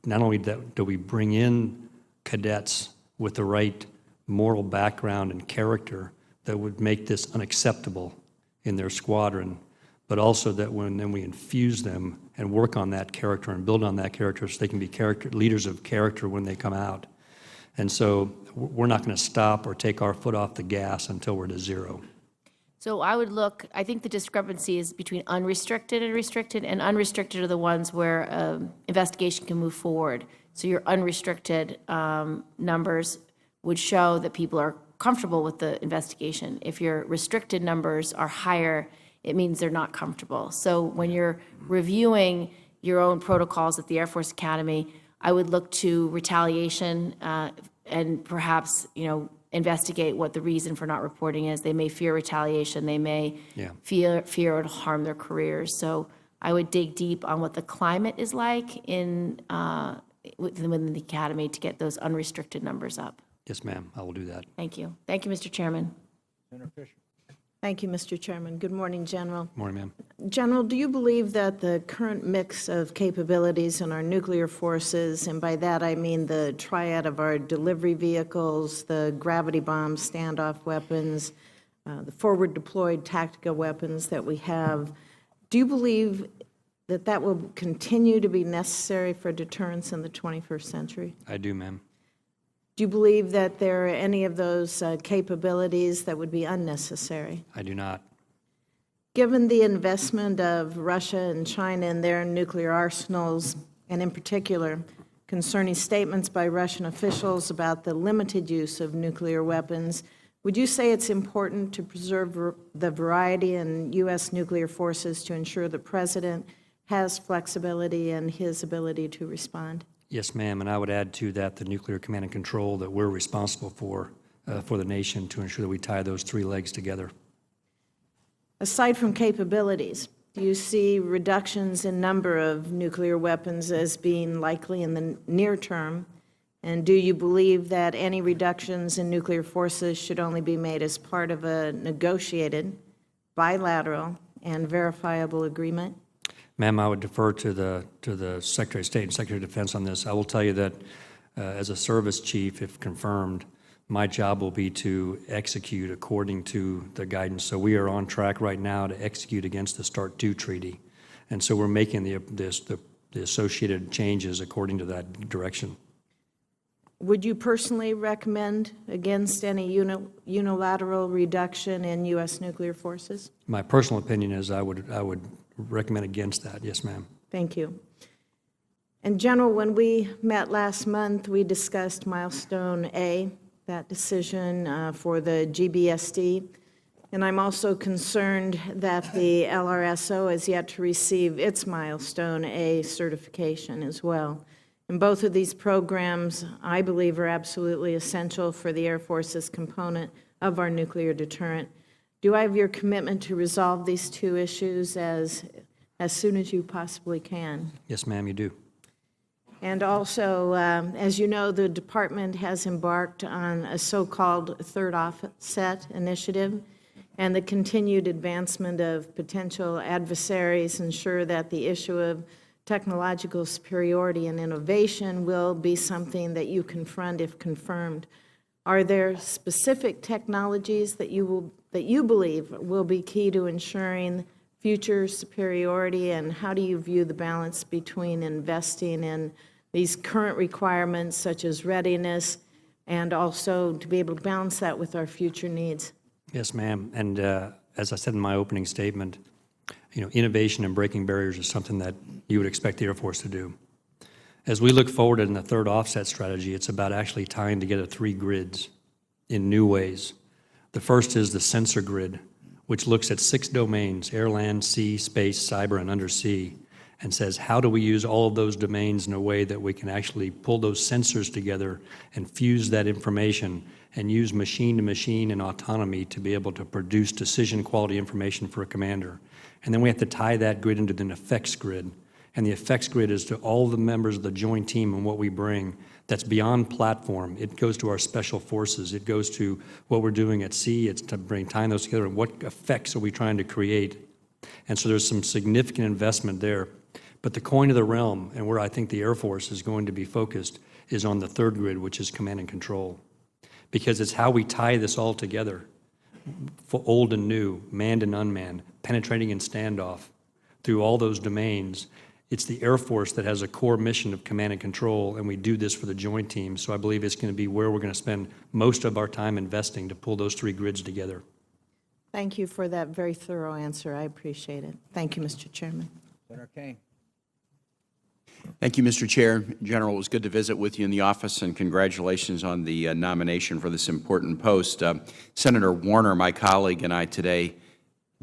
not only do we bring in cadets with the right moral background and character that would make this unacceptable in their squadron, but also that then we infuse them and work on that character and build on that character so they can be leaders of character when they come out. And so we're not going to stop or take our foot off the gas until we're to zero. So I think the discrepancy is between unrestricted and restricted, and unrestricted are the ones where investigation can move forward. So your unrestricted numbers would show that people are comfortable with the investigation. If your restricted numbers are higher, it means they're not comfortable. So when you're reviewing your own protocols at the Air Force Academy, I would look to retaliation and perhaps, investigate what the reason for not reporting is. They may fear retaliation. They may fear it'll harm their careers. So I would dig deep on what the climate is like within the Academy to get those unrestricted numbers up. Yes, ma'am, I will do that. Thank you. Thank you, Mr. Chairman. Senator Fisher. Thank you, Mr. Chairman. Good morning, General. Good morning, ma'am. General, do you believe that the current mix of capabilities in our nuclear forces, and by that I mean the triad of our delivery vehicles, the gravity bombs, standoff weapons, the forward deployed tactical weapons that we have, do you believe that that will continue to be necessary for deterrence in the 21st century? I do, ma'am. Do you believe that there are any of those capabilities that would be unnecessary? I do not. Given the investment of Russia and China in their nuclear arsenals, and in particular concerning statements by Russian officials about the limited use of nuclear weapons, would you say it's important to preserve the variety in U.S. nuclear forces to ensure the President has flexibility in his ability to respond? Yes, ma'am, and I would add to that the nuclear command and control that we're responsible for the nation to ensure that we tie those three legs together. Aside from capabilities, do you see reductions in number of nuclear weapons as being likely in the near term? And do you believe that any reductions in nuclear forces should only be made as part of a negotiated, bilateral, and verifiable agreement? Ma'am, I would defer to the Secretary of State and Secretary of Defense on this. I will tell you that as a service chief, if confirmed, my job will be to execute according to the guidance. So we are on track right now to execute against the START II treaty. And so we're making the associated changes according to that direction. Would you personally recommend against any unilateral reduction in U.S. nuclear forces? My personal opinion is I would recommend against that. Yes, ma'am. Thank you. And General, when we met last month, we discussed Milestone A, that decision for the GBSD. And I'm also concerned that the LRSO has yet to receive its Milestone A certification as well. And both of these programs, I believe, are absolutely essential for the Air Force's component of our nuclear deterrent. Do I have your commitment to resolve these two issues as soon as you possibly can? Yes, ma'am, you do. And also, as you know, the department has embarked on a so-called third offset initiative, and the continued advancement of potential adversaries ensure that the issue of technological superiority and innovation will be something that you confront if confirmed. Are there specific technologies that you believe will be key to ensuring future superiority, and how do you view the balance between investing in these current requirements such as readiness and also to be able to balance that with our future needs? Yes, ma'am. And as I said in my opening statement, innovation and breaking barriers is something that you would expect the Air Force to do. As we look forward in the third offset strategy, it's about actually tying together three grids in new ways. The first is the sensor grid, which looks at 6 domains, air, land, sea, space, cyber, and undersea, and says, how do we use all of those domains in a way that we can actually pull those sensors together and fuse that information and use machine-to-machine and autonomy to be able to produce decision quality information for a commander. And then we have to tie that grid into an effects grid. And the effects grid is to all the members of the joint team and what we bring that's beyond platform. It goes to our special forces. It goes to what we're doing at sea. It's to tying those together and what effects are we trying to create. And so there's some significant investment there. But the coin of the realm, and where I think the Air Force is going to be focused, is on the third grid, which is command and control. Because it's how we tie this all together, for old and new, manned and unmanned, penetrating and standoff, through all those domains. It's the Air Force that has a core mission of command and control, and we do this for the joint team. So I believe it's going to be where we're going to spend most of our time investing to pull those three grids together. Thank you for that very thorough answer. I appreciate it. Thank you, Mr. Chairman. Senator Kane. Thank you, Mr. Chair. General, it was good to visit with you in the office, and congratulations on the nomination for this important post. Senator Warner, my colleague, and I today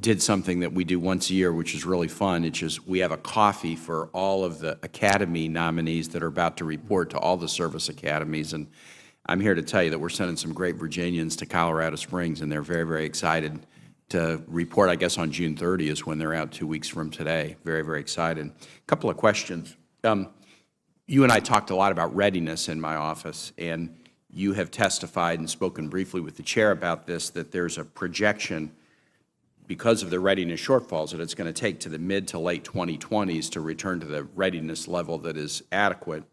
did something that we do once a year, which is really fun. It's just we have a coffee for all of the academy nominees that are about to report to all the service academies. And I'm here to tell you that we're sending some great Virginians to Colorado Springs, and they're very, very excited to report. I guess on June 30 is when they're out 2 weeks from today. Very, very excited. A couple of questions. You and I talked a lot about readiness in my office, and you have testified and spoken briefly with the chair about this, that there's a projection because of the readiness shortfalls that it's going to take to the mid to late 2020s to return to the readiness level that is adequate.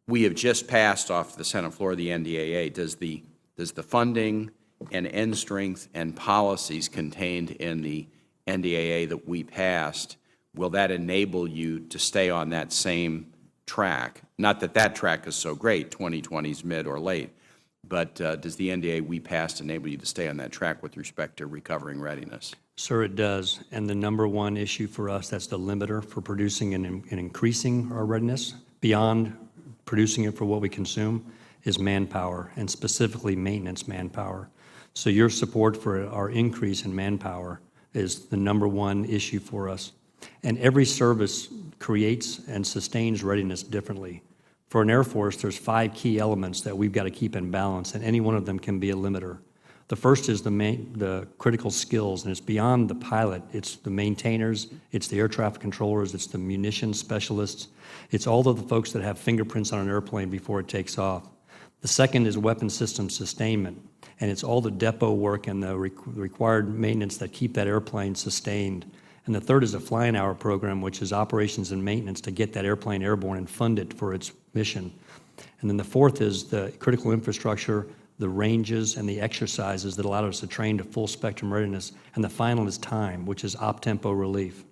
We have just passed off the Senate floor the NDAA. Does the funding and end strength and policies contained in the NDAA that we passed, will that enable you to stay on that same track. Not that that track is so great, 2020's mid or late, but does the NDA we passed enable you to stay on that track with respect to recovering readiness? Sir, it does. And the number one issue for us, that's the limiter for producing and increasing our readiness beyond producing it for what we consume, is manpower, and specifically maintenance manpower. So your support for our increase in manpower is the number one issue for us. And every service creates and sustains readiness differently. For an Air Force, there's 5 key elements that we've got to keep in balance, and any one of them can be a limiter. The first is the critical skills, and it's beyond the pilot. It's the maintainers, it's the air traffic controllers, it's the munitions specialists, it's all of the folks that have fingerprints on an airplane before it takes off. The second is weapon system sustainment, and it's all the depot work and the required maintenance that keep that airplane sustained. And the third is a flying hour program, which is operations and maintenance to get that airplane airborne and fund it for its mission. And then the fourth is the critical infrastructure, the ranges and the exercises that allow us to train to full spectrum readiness. And the final is time, which is op-tempo relief.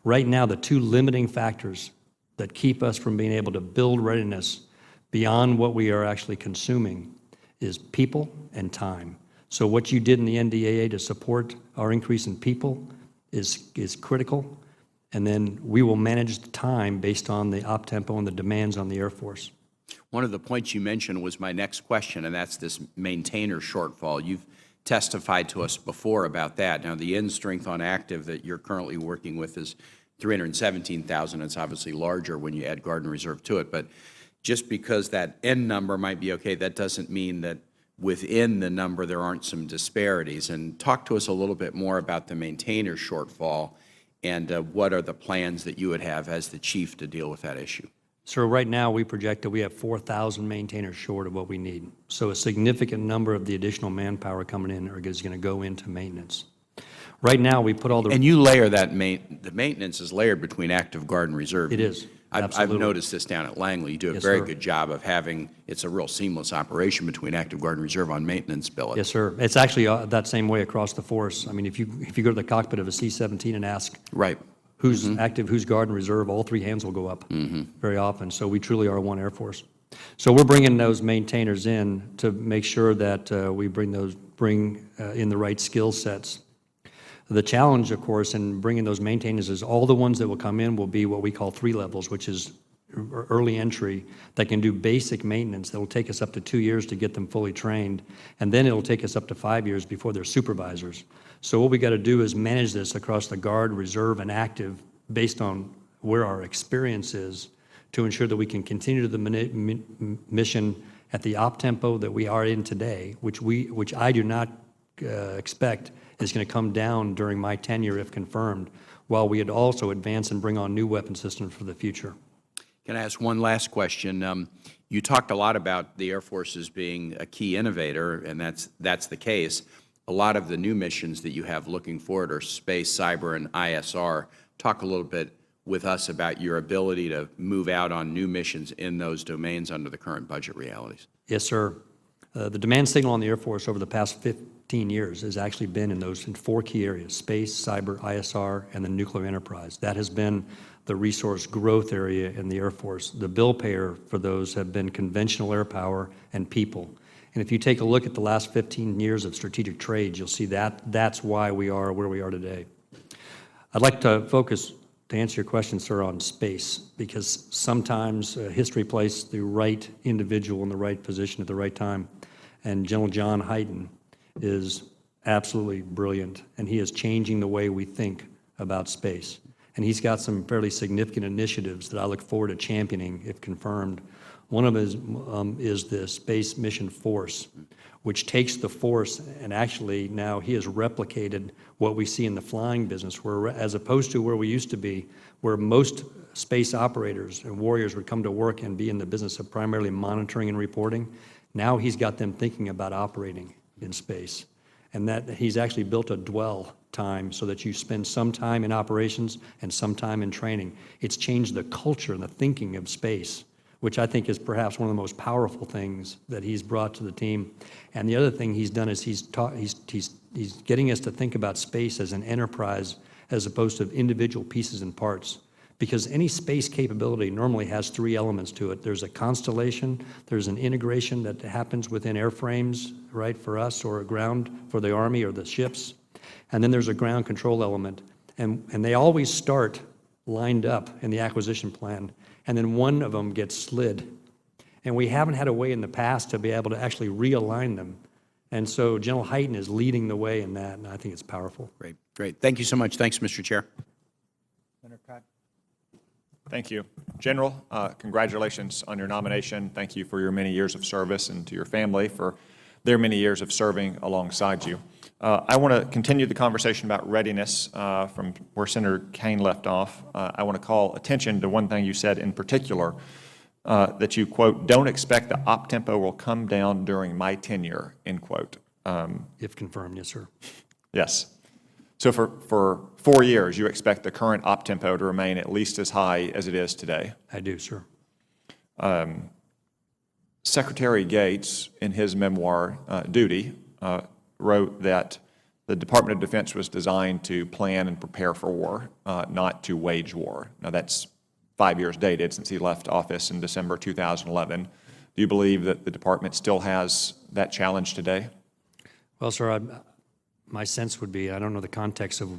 Right now, the 2 limiting factors that keep us from being able to build readiness beyond what we are actually consuming is people and time. So what you did in the NDAA to support our increase in people is critical, and then we will manage the time based on the op-tempo and the demands on the Air Force. One of the points you mentioned was my next question, and that's this maintainer shortfall. You've testified to us before about that. Now, the end strength on active that you're currently working with is 317,000. It's obviously larger when you add Guard and Reserve to it, but just because that end number might be okay, that doesn't mean that within the number there aren't some disparities. And talk to us a little bit more about the maintainer shortfall and what are the plans that you would have as the chief to deal with that issue? So right now, we project that we have 4,000 maintainers short of what we need. So a significant number of the additional manpower coming in is going to go into maintenance. Right now, we put all the... And you layer that, the maintenance is layered between active Guard and Reserve. It is, I've absolutely. noticed this down at Langley. You do a Yes, very sir. good job of having, it's a real seamless operation between active Guard and Reserve on maintenance billets. Yes, sir. It's actually that same way across the force. I mean, if you go to the cockpit of a C-17 and ask Right. who's active, who's Guard and Reserve, all 3 hands will go up very often. So we truly are one Air Force. So we're bringing those maintainers in to make sure that we bring in the right skill sets. The challenge, of course, in bringing those maintainers is all the ones that will come in will be what we call 3 levels, which is early entry that can do basic maintenance. That will take us up to 2 years to get them fully trained, and then it'll take us up to 5 years before they're supervisors. So what we got to do is manage this across the Guard, Reserve, and active based on where our experience is to ensure that we can continue the mission at the op-tempo that we are in today, which I do not expect is going to come down during my tenure if confirmed, while we had also advance and bring on new weapon systems for the future. Can I ask one last question? You talked a lot about the Air Force as being a key innovator, and that's the case. A lot of the new missions that you have looking forward are space, cyber, and ISR. Talk a little bit with us about your ability to move out on new missions in those domains under the current budget realities. Yes, sir. The demand signal on the Air Force over the past 15 years has actually been in 4 key areas: space, cyber, ISR, and the nuclear enterprise. That has been the resource growth area in the Air Force. The bill payer for those have been conventional air power and people. And if you take a look at the last 15 years of strategic trade, you'll see that that's why we are where we are today. I'd like to focus, to answer your question, sir, on space, because sometimes history placed the right individual in the right position at the right time. And General John Hyten is absolutely brilliant, and he is changing the way we think about space. And he's got some fairly significant initiatives that I look forward to championing if confirmed. One of them is the Space Mission Force, which takes the force, and actually now he has replicated what we see in the flying business, where as opposed to where we used to be, where most space operators and warriors would come to work and be in the business of primarily monitoring and reporting. Now he's got them thinking about operating in space. And that he's actually built a dwell time so that you spend some time in operations and some time in training. It's changed the culture and the thinking of space, which I think is perhaps one of the most powerful things that he's brought to the team. And the other thing he's done is he's getting us to think about space as an enterprise as opposed to individual pieces and parts. because any space capability normally has three elements to it. There's a constellation, there's an integration that happens within airframes, right, for us, or a ground for the Army or the ships, and then there's a ground control element. And they always start lined up in the acquisition plan, and then one of them gets slid. And we haven't had a way in the past to be able to actually realign them. And so General Hyten is leading the way in that, and I think it's powerful. Great, great. Thank you so much. Thanks, Mr. Chair. Thank you. General, congratulations on your nomination. Thank you for your many years of service, and to your family for their many years of serving alongside you. I want to continue the conversation about readiness from where Senator Kaine left off. I want to call attention to one thing you said in particular, that you, quote, don't expect the op tempo will come down during my tenure, end quote. If confirmed, yes, sir. Yes. So for 4 years, you expect the current op tempo to remain at least as high as it is today? I do, sir. Secretary Gates, in his memoir, Duty, wrote that the Department of Defense was designed to plan and prepare for war, not to wage war. Now, that's 5 years dated since he left office in December 2011. Do you believe that the department still has that challenge today? Well, sir, my sense would be, I don't know the context of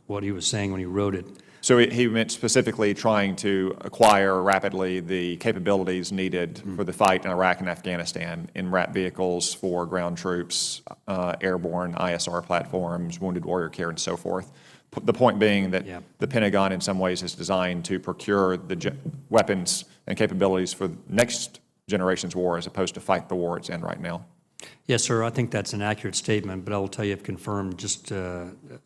what he was saying when he wrote it. So he meant specifically trying to acquire rapidly the capabilities needed for the fight in Iraq and Afghanistan, in RAP vehicles for ground troops, airborne ISR platforms, wounded warrior care, and so forth. The point being that the Pentagon in some ways is designed to procure the weapons and capabilities for next generation's war as opposed to fight the war it's in right now. Yes, sir, I think that's an accurate statement, but I will tell you, if confirmed, just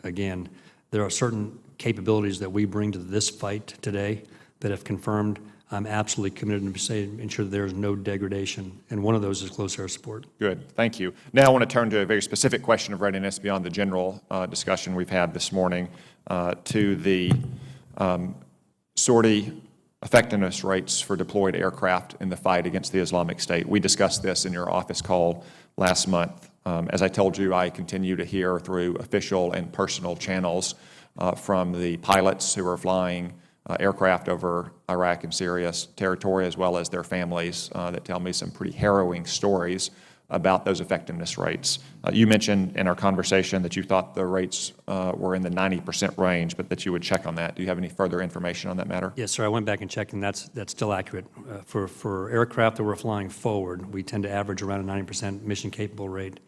again, there are certain capabilities that we bring to this fight today that, if confirmed, I'm absolutely committed to ensure that there is no degradation, and one of those is close air support. Good, thank you. Now I want to turn to a very specific question of readiness beyond the general discussion we've had this morning, to the sortie effectiveness rates for deployed aircraft in the fight against the Islamic State. We discussed this in your office call last month. As I told you, I continue to hear through official and personal channels from the pilots who are flying aircraft over Iraq and Syria's territory, as well as their families, that tell me some pretty harrowing stories about those effectiveness rates. You mentioned in our conversation that you thought the rates were in the 90% range, but that you would check on that. Do you have any further information on that matter? Yes, sir, I went back and checked, and that's still accurate. For aircraft that we're flying forward, we tend to average around a 90% mission-capable rate.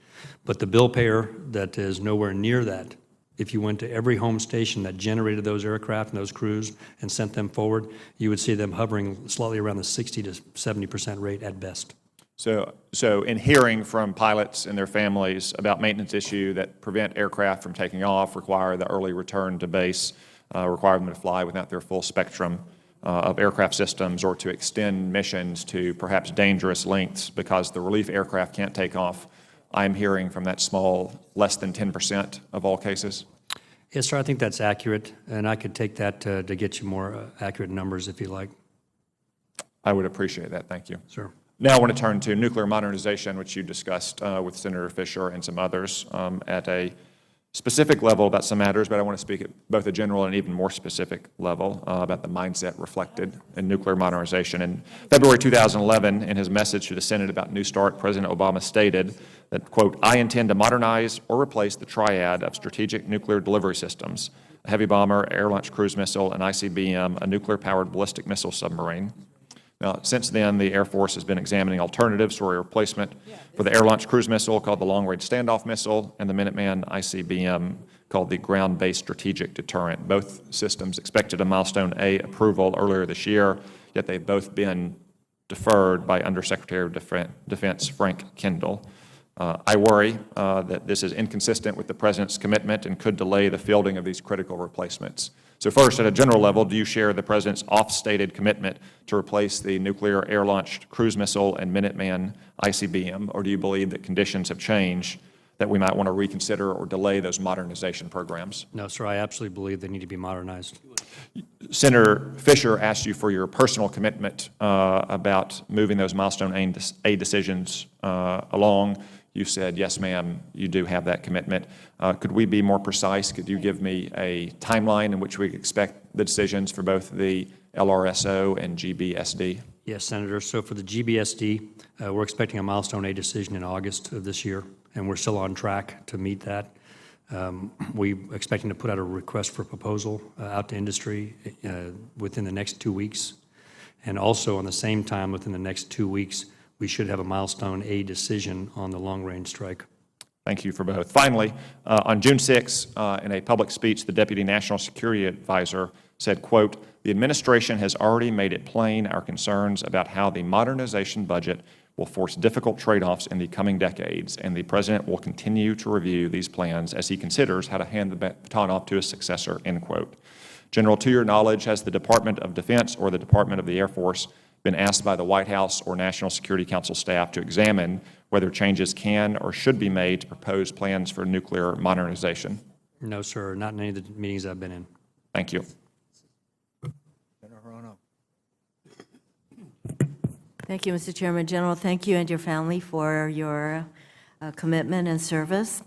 But the bill payer that is nowhere near that, if you went to every home station that generated those aircraft and those crews and sent them forward, you would see them hovering slightly around the 60 to 70% rate at best. So in hearing from pilots and their families about maintenance issues that prevent aircraft from taking off, require the early return to base, require them to fly without their full spectrum of aircraft systems, or to extend missions to perhaps dangerous lengths because the relief aircraft can't take off, I'm hearing from that small, less than 10% of all cases? Yes, sir, I think that's accurate, and I could take that to get you more accurate numbers if you like. I would appreciate that. Thank you. Sure. Now I want to turn to nuclear modernization, which you discussed with Senator Fisher and some others at a specific level about some matters, but I want to speak at both a general and even more specific level about the mindset reflected in nuclear modernization. In February 2011, in his message to the Senate about New START, President Obama stated that, quote, I intend to modernize or replace the triad of strategic nuclear delivery systems, a heavy bomber, air-launched cruise missile, an ICBM, a nuclear-powered ballistic missile submarine. Now, since then, the Air Force has been examining alternatives for a replacement for the air-launched cruise missile called the Long-Range Standoff Missile and the Minuteman ICBM called the Ground-Based Strategic Deterrent. Both systems expected a Milestone A approval earlier this year, yet they've both been deferred by Undersecretary of Defense Frank Kendall. I worry that this is inconsistent with the President's commitment and could delay the fielding of these critical replacements. So first, at a general level, do you share the President's oft-stated commitment to replace the nuclear air-launched cruise missile and Minuteman ICBM, or do you believe that conditions have changed that we might want to reconsider or delay those modernization programs? No, sir, I absolutely believe they need to be modernized. Senator Fisher asked you for your personal commitment about moving those Milestone A decisions along. You said, yes, ma'am, you do have that commitment. Could we be more precise? Could you give me a timeline in which we expect the decisions for both the LRSO and GBSD? Yes, Senator. So for the GBSD, we're expecting a Milestone A decision in August of this year, and we're still on track to meet that. We're expecting to put out a request for proposal out to industry within the next 2 weeks. And also, on the same time, within the next 2 weeks, we should have a Milestone A decision on the long-range strike. Thank you for both. Finally, on June 6, in a public speech, the Deputy National Security Advisor said, quote, "The administration has already made it plain our concerns about how the modernization budget will force difficult trade-offs in the coming decades, and the President will continue to review these plans as he considers how to hand the baton off to his successor," end quote. General, to your knowledge, has the Department of Defense or the Department of the Air Force been asked by the White House or National Security Council staff to examine whether changes can or should be made to propose plans for nuclear modernization? No, sir, not in any of the meetings I've been in. Thank you. Thank you, Mr. Chairman. General, thank you and your family for your commitment and service.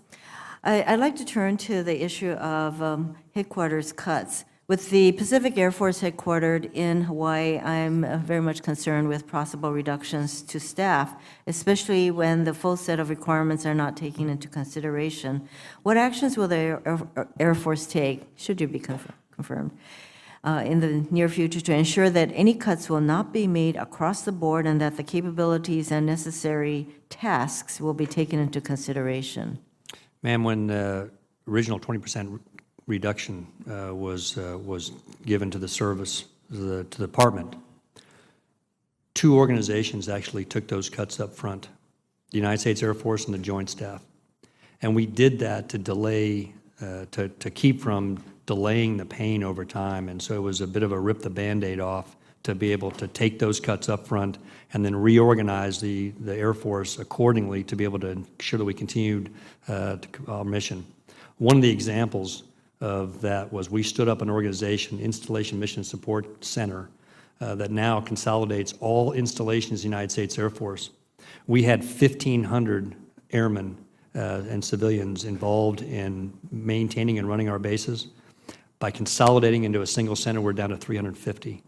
I'd like to turn to the issue of headquarters cuts. With the Pacific Air Force headquartered in Hawaii, I'm very much concerned with possible reductions to staff, especially when the full set of requirements are not taken into consideration. What actions will the Air Force take, should you be confirmed, in the near future to ensure that any cuts will not be made across the board and that the capabilities and necessary tasks will be taken into consideration? Ma'am, when the original 20% reduction was given to the service, to the department, two organizations actually took those cuts up front, the United States Air Force and the Joint Staff. And we did that to delay, to keep from delaying the pain over time. And so it was a bit of a rip the Band-Aid off to be able to take those cuts up front and then reorganize the Air Force accordingly to be able to ensure that we continued our mission. One of the examples of that was we stood up an organization, Installation Mission Support Center, that now consolidates all installations in the United States Air Force. We had 1,500 airmen and civilians involved in maintaining and running our bases. By consolidating into a single center, we're down to 350.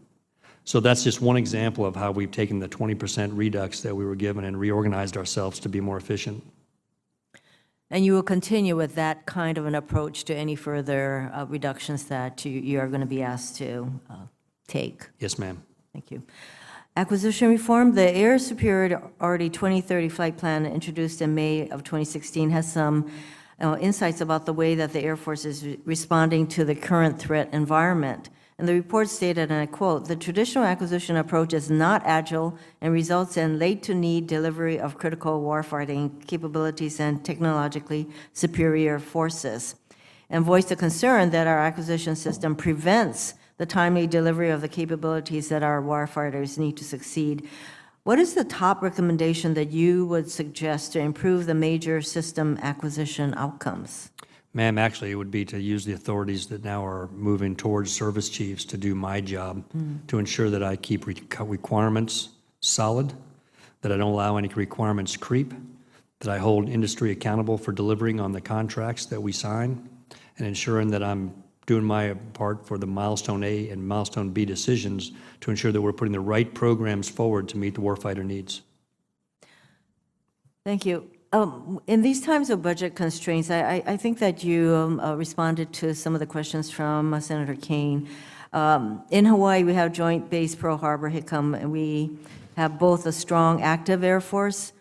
So that's just one example of how we've taken the 20% redux that we were given and reorganized ourselves to be more efficient. And you will continue with that kind of an approach to any further reductions that you are going to be asked to take? Yes, ma'am. Thank you. Acquisition reform, the Air Superiority 2030 Flight Plan introduced in May of 2016 has some insights about the way that the Air Force is responding to the current threat environment. And the report stated, and I quote, "The traditional acquisition approach is not agile and results in late-to-need delivery of critical warfighting capabilities and technologically superior forces," and voiced a concern that our acquisition system prevents the timely delivery of the capabilities that our warfighters need to succeed. What is the top recommendation that you would suggest to improve the major system acquisition outcomes? Ma'am, actually, it would be to use the authorities that now are moving towards service chiefs to do my job, to ensure that I keep requirements solid, that I don't allow any requirements creep, that I hold industry accountable for delivering on the contracts that we sign, and ensuring that I'm doing my part for the Milestone A and Milestone B decisions to ensure that we're putting the right programs forward to meet the warfighter needs. Thank you. In these times of budget constraints, I think that you responded to some of the questions from Senator Kane. In Hawaii, we have Joint Base Pearl Harbor, HICM, and we have both a strong active Air Force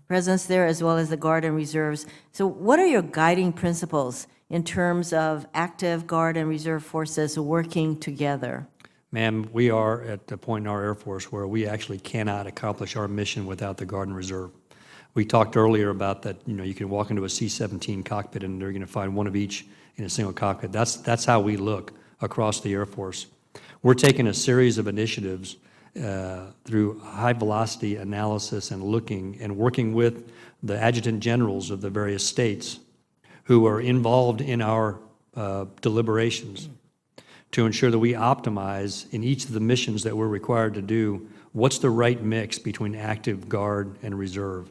presence there as well as the Guard and Reserves. So what are your guiding principles in terms of active Guard and Reserve forces working together? Ma'am, we are at the point in our Air Force where we actually cannot accomplish our mission without the Guard and Reserve. We talked earlier about that, you can walk into a C-17 cockpit and they're going to find one of each in a single cockpit. That's how we look across the Air Force. We're taking a series of initiatives through high-velocity analysis and looking and working with the adjutant generals of the various states who are involved in our deliberations to ensure that we optimize in each of the missions that we're required to do, what's the right mix between active, Guard, and Reserve.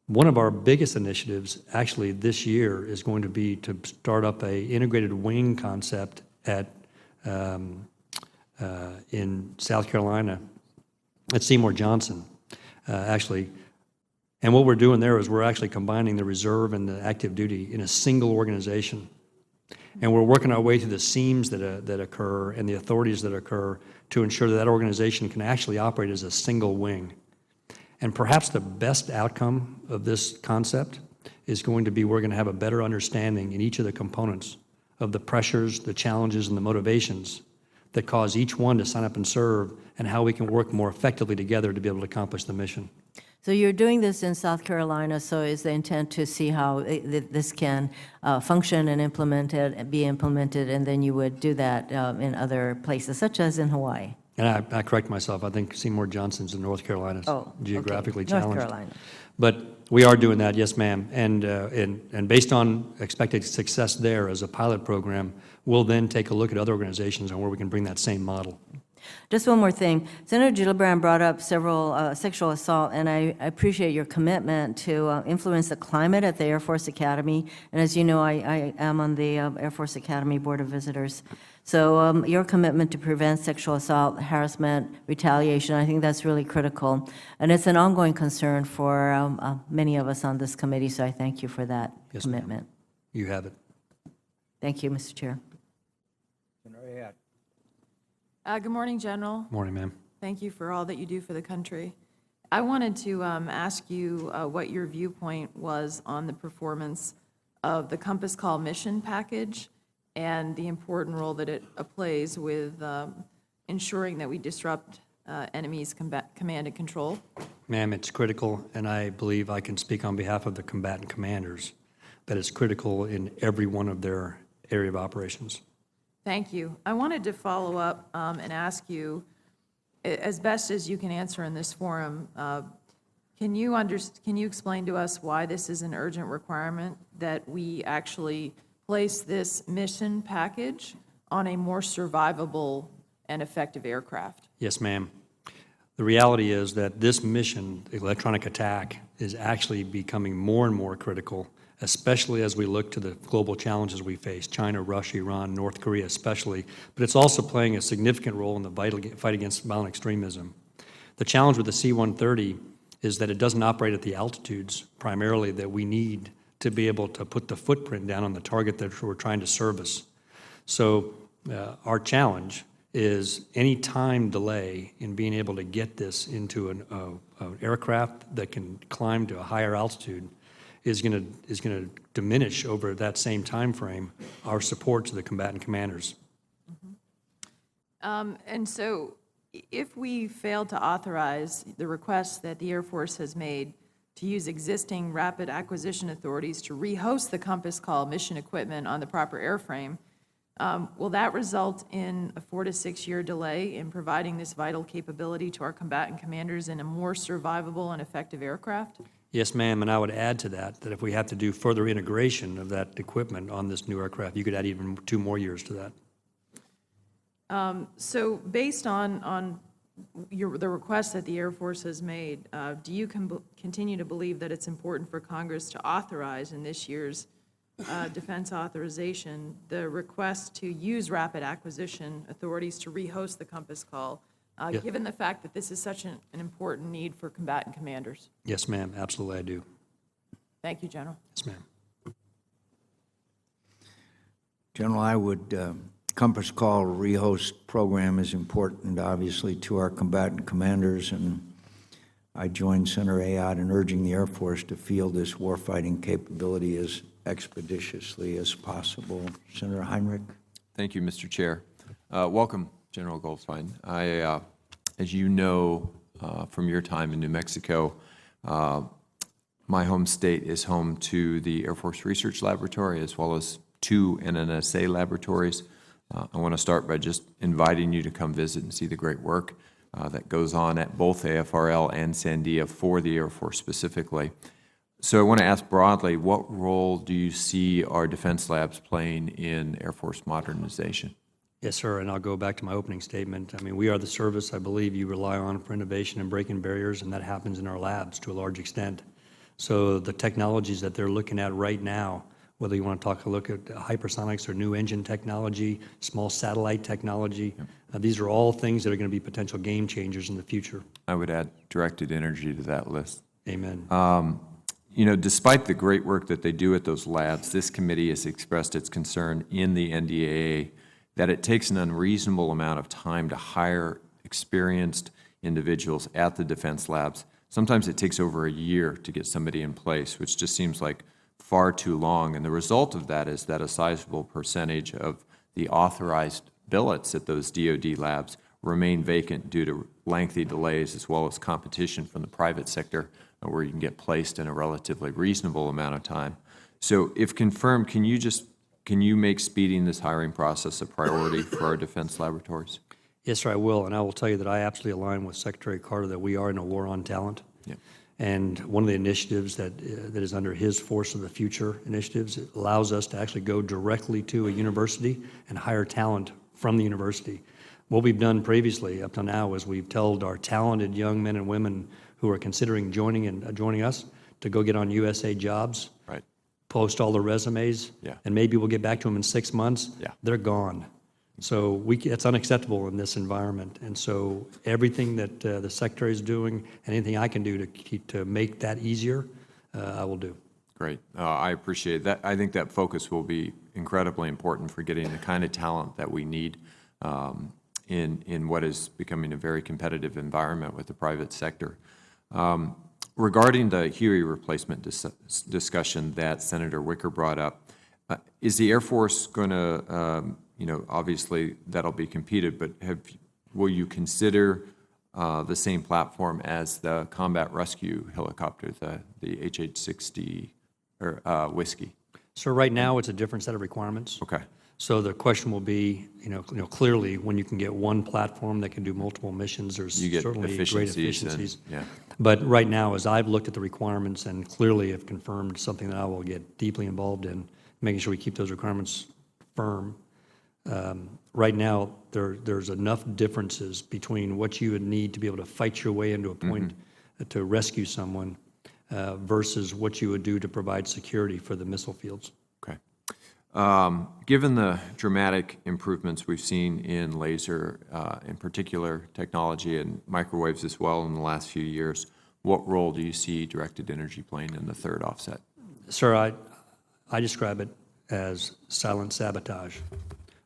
One of our biggest initiatives actually this year is going to be to start up a integrated wing concept at in South Carolina at Seymour Johnson, actually. And what we're doing there is we're actually combining the reserve and the active duty in a single organization. And we're working our way through the seams that occur and the authorities that occur to ensure that that organization can actually operate as a single wing. And perhaps the best outcome of this concept is going to be we're going to have a better understanding in each of the components of the pressures, the challenges, and the motivations that cause each one to sign up and serve, and how we can work more effectively together to be able to accomplish the mission. So you're doing this in South Carolina, so is the intent to see how this can function and be implemented, and then you would do that in other places, such as in Hawaii? And I correct myself. I think Seymour Johnson's in North Carolina, geographically okay. challenged. North Carolina. But we are doing that, yes, ma'am. And based on expected success there as a pilot program, we'll then take a look at other organizations and where we can bring that same model. Just one more thing. Senator Gillibrand brought up several sexual assault, and I appreciate your commitment to influence the climate at the Air Force Academy. And as you know, I am on the Air Force Academy Board of Visitors. So your commitment to prevent sexual assault, harassment, retaliation, I think that's really critical. And it's an ongoing concern for many of us on this committee, so I thank you for that commitment. You have it. Thank you, Mr. Chair. Good morning, General. Morning, ma'am. Thank you for all that you do for the country. I wanted to ask you what your viewpoint was on the performance of the Compass Call mission package and the important role that it plays with ensuring that we disrupt enemies' command and control. Ma'am, it's critical, and I believe I can speak on behalf of the combatant commanders, that it's critical in every one of their area of operations. Thank you. I wanted to follow up and ask you, as best as you can answer in this forum, can you explain to us why this is an urgent requirement that we actually place this mission package on a more survivable and effective aircraft? Yes, ma'am. The reality is that this mission, electronic attack, is actually becoming more and more critical, especially as we look to the global challenges we face, China, Russia, Iran, North Korea especially, but it's also playing a significant role in the fight against violent extremism. The challenge with the C-130 is that it doesn't operate at the altitudes primarily that we need to be able to put the footprint down on the target that we're trying to service. So our challenge is any time delay in being able to get this into an aircraft that can climb to a higher altitude is going to diminish over that same time frame our support to the combatant commanders. And so if we fail to authorize the request that the Air Force has made to use existing rapid acquisition authorities to rehost the Compass Call mission equipment on the proper airframe, will that result in a 4 to 6 year delay in providing this vital capability to our combatant commanders in a more survivable and effective aircraft? Yes, ma'am, and I would add to that if we have to do further integration of that equipment on this new aircraft, you could add even 2 more years to that. So based on the request that the Air Force has made, do you continue to believe that it's important for Congress to authorize in this year's defense authorization the request to use rapid acquisition authorities to rehost the Compass Call, given the fact that this is such an important need for combatant commanders? Yes, ma'am, absolutely I do. Thank you, General. Yes, ma'am. General, I would, Compass Call rehost program is important, obviously, to our combatant commanders, and I join Senator Ayotte in urging the Air Force to field this warfighting capability as expeditiously as possible. Senator Heinrich. Thank you, Mr. Chair. Welcome, General Goldfein. As you know from your time in New Mexico, my home state is home to the Air Force Research Laboratory as well as 2 NNSA laboratories. I want to start by just inviting you to come visit and see the great work that goes on at both AFRL and Sandia for the Air Force specifically. So I want to ask broadly, what role do you see our defense labs playing in Air Force modernization? Yes, sir, and I'll go back to my opening statement. I mean, we are the service I believe you rely on for innovation and breaking barriers, and that happens in our labs to a large extent. So the technologies that they're looking at right now whether you want to look at hypersonics or new engine technology, small satellite technology. These are all things that are going to be potential game changers in the future. I would add directed energy to that list. Amen. You know, despite the great work that they do at those labs, this committee has expressed its concern in the NDAA that it takes an unreasonable amount of time to hire experienced individuals at the defense labs. Sometimes it takes over a year to get somebody in place, which just seems like far too long. And the result of that is that a sizable percentage of the authorized billets at those DoD labs remain vacant due to lengthy delays as well as competition from the private sector, where you can get placed in a relatively reasonable amount of time. So if confirmed, can you make speeding this hiring process a priority for our defense laboratories? Yes, sir, I will. And I will tell you that I absolutely align with Secretary Carter that we are in a war on talent. Yeah. And one of the initiatives that is under his Force of the Future initiatives, it allows us to actually go directly to a university and hire talent from the university. What we've done previously up to now is we've told our talented young men and women who are considering joining us to go get on USA Jobs, Right. post all the resumes, Yeah. and maybe we'll get back to them in 6 months. Yeah. They're gone. So it's unacceptable in this environment. And so everything that the Secretary is doing and anything I can do to make that easier, I will do. Great. I appreciate that. I think that focus will be incredibly important for getting the kind of talent that we need in what is becoming a very competitive environment with the private sector. Regarding the Huey replacement discussion that Senator Wicker brought up, is the Air Force going to, you know, obviously that'll be competed, but will you consider the same platform as the combat rescue helicopter, the HH-60 or Whiskey? So right now, it's a different set of requirements. Okay. So the question will be, you know, clearly, when you can get one platform that can do multiple missions, there's You get certainly great efficiencies and- efficiencies. yeah. But right now, as I've looked at the requirements and clearly have confirmed something that I will get deeply involved in, making sure we keep those requirements firm. Right now, there's enough differences between what you would need to be able to fight your way into a point to rescue someone versus what you would do to provide security for the missile fields. Okay. Given the dramatic improvements we've seen in laser, in particular technology and microwaves as well in the last few years, what role do you see directed energy playing in the third offset? Sir, I describe it as silent sabotage.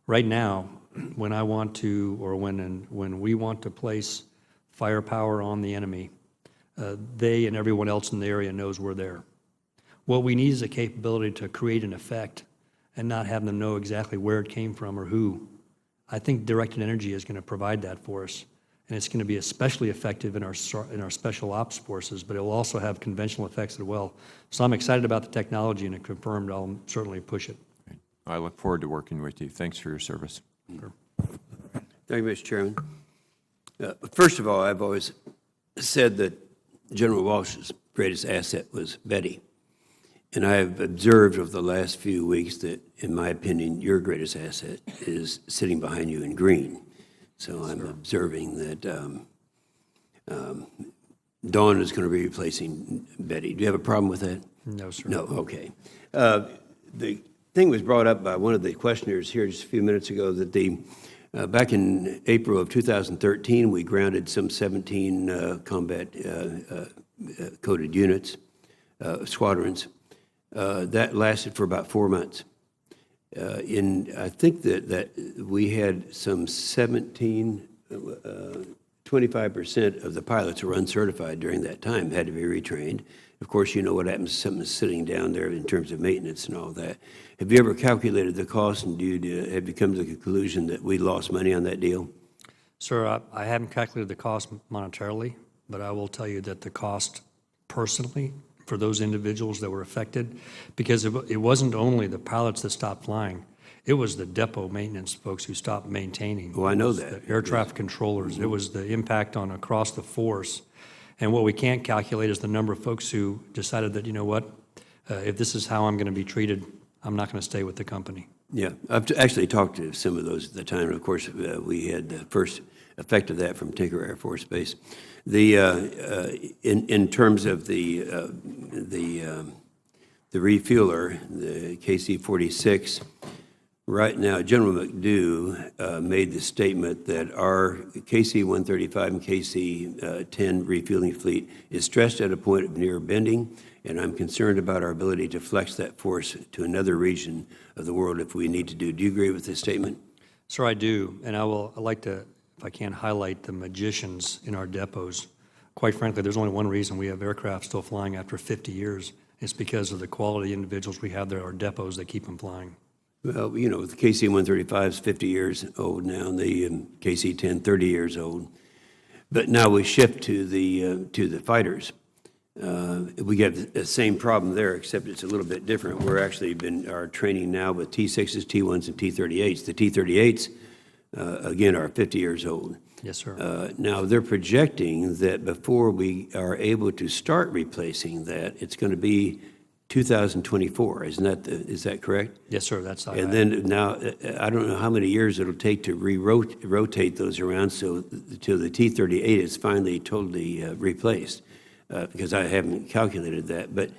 Right now, when I want to, or when we want to place firepower on the enemy, they and everyone else in the area knows we're there. What we need is a capability to create an effect and not have them know exactly where it came from or who. I think directed energy is going to provide that for us, and it's going to be especially effective in our special ops forces, but it will also have conventional effects as well. So I'm excited about the technology, and if confirmed, I'll certainly push it. I look forward to working with you. Thanks for your service. Sure. Thank you, Mr. Chairman. First of all, I've always said that General Walsh's greatest asset was Betty. And I have observed over the last few weeks that, in my opinion, your greatest asset is sitting behind you in green. So I'm observing that Dawn is going to be replacing Betty. Do you have a problem with that? No, sir. No, okay. The thing was brought up by one of the questioners here just a few minutes ago that back in April of 2013, we grounded some 17 combat coded units, squadrons. That lasted for about 4 months. I think that we had some 25% of the pilots were uncertified during that time, had to be retrained. Of course, you know what happens if something's sitting down there in terms of maintenance and all that. Have you ever calculated the cost, and have you come to the conclusion that we lost money on that deal? Sir, I haven't calculated the cost monetarily, but I will tell you that the cost personally for those individuals that were affected, because it wasn't only the pilots that stopped flying, it was the depot maintenance folks who stopped maintaining. Oh, I know that. The air traffic controllers. It was the impact on across the force. And what we can't calculate is the number of folks who decided that, you know what, if this is how I'm going to be treated, I'm not going to stay with the company. Yeah, I've actually talked to some of those at the time. Of course, we had the first effect of that from Tinker Air Force Base. In terms of the the refueler, the KC-46, right now, General McDew made the statement that our KC-135 and KC-10 refueling fleet is stretched at a point of near bending, and I'm concerned about our ability to flex that force to another region of the world if we need to do. Do you agree with this statement? Sir, I do, and I'd like to, if I can, highlight the magicians in our depots. Quite frankly, there's only one reason we have aircraft still flying after 50 years. It's because of the quality individuals we have there, our depots that keep them flying. Well, you know, the KC-135 is 50 years old now, and the KC-10, 30 years old. But now we shift to the fighters. We get the same problem there, except it's a little bit different. We're actually are training now with T-6s, T-1s, and T-38s. The T-38s, again, are 50 years old. Yes, sir. Now, they're projecting that before we are able to start replacing that, it's going to be 2024. Is that correct? Yes, sir, that's how And then now, I don't know how many years it'll take to rotate those around so till the T-38 is finally totally replaced, because I haven't calculated that. But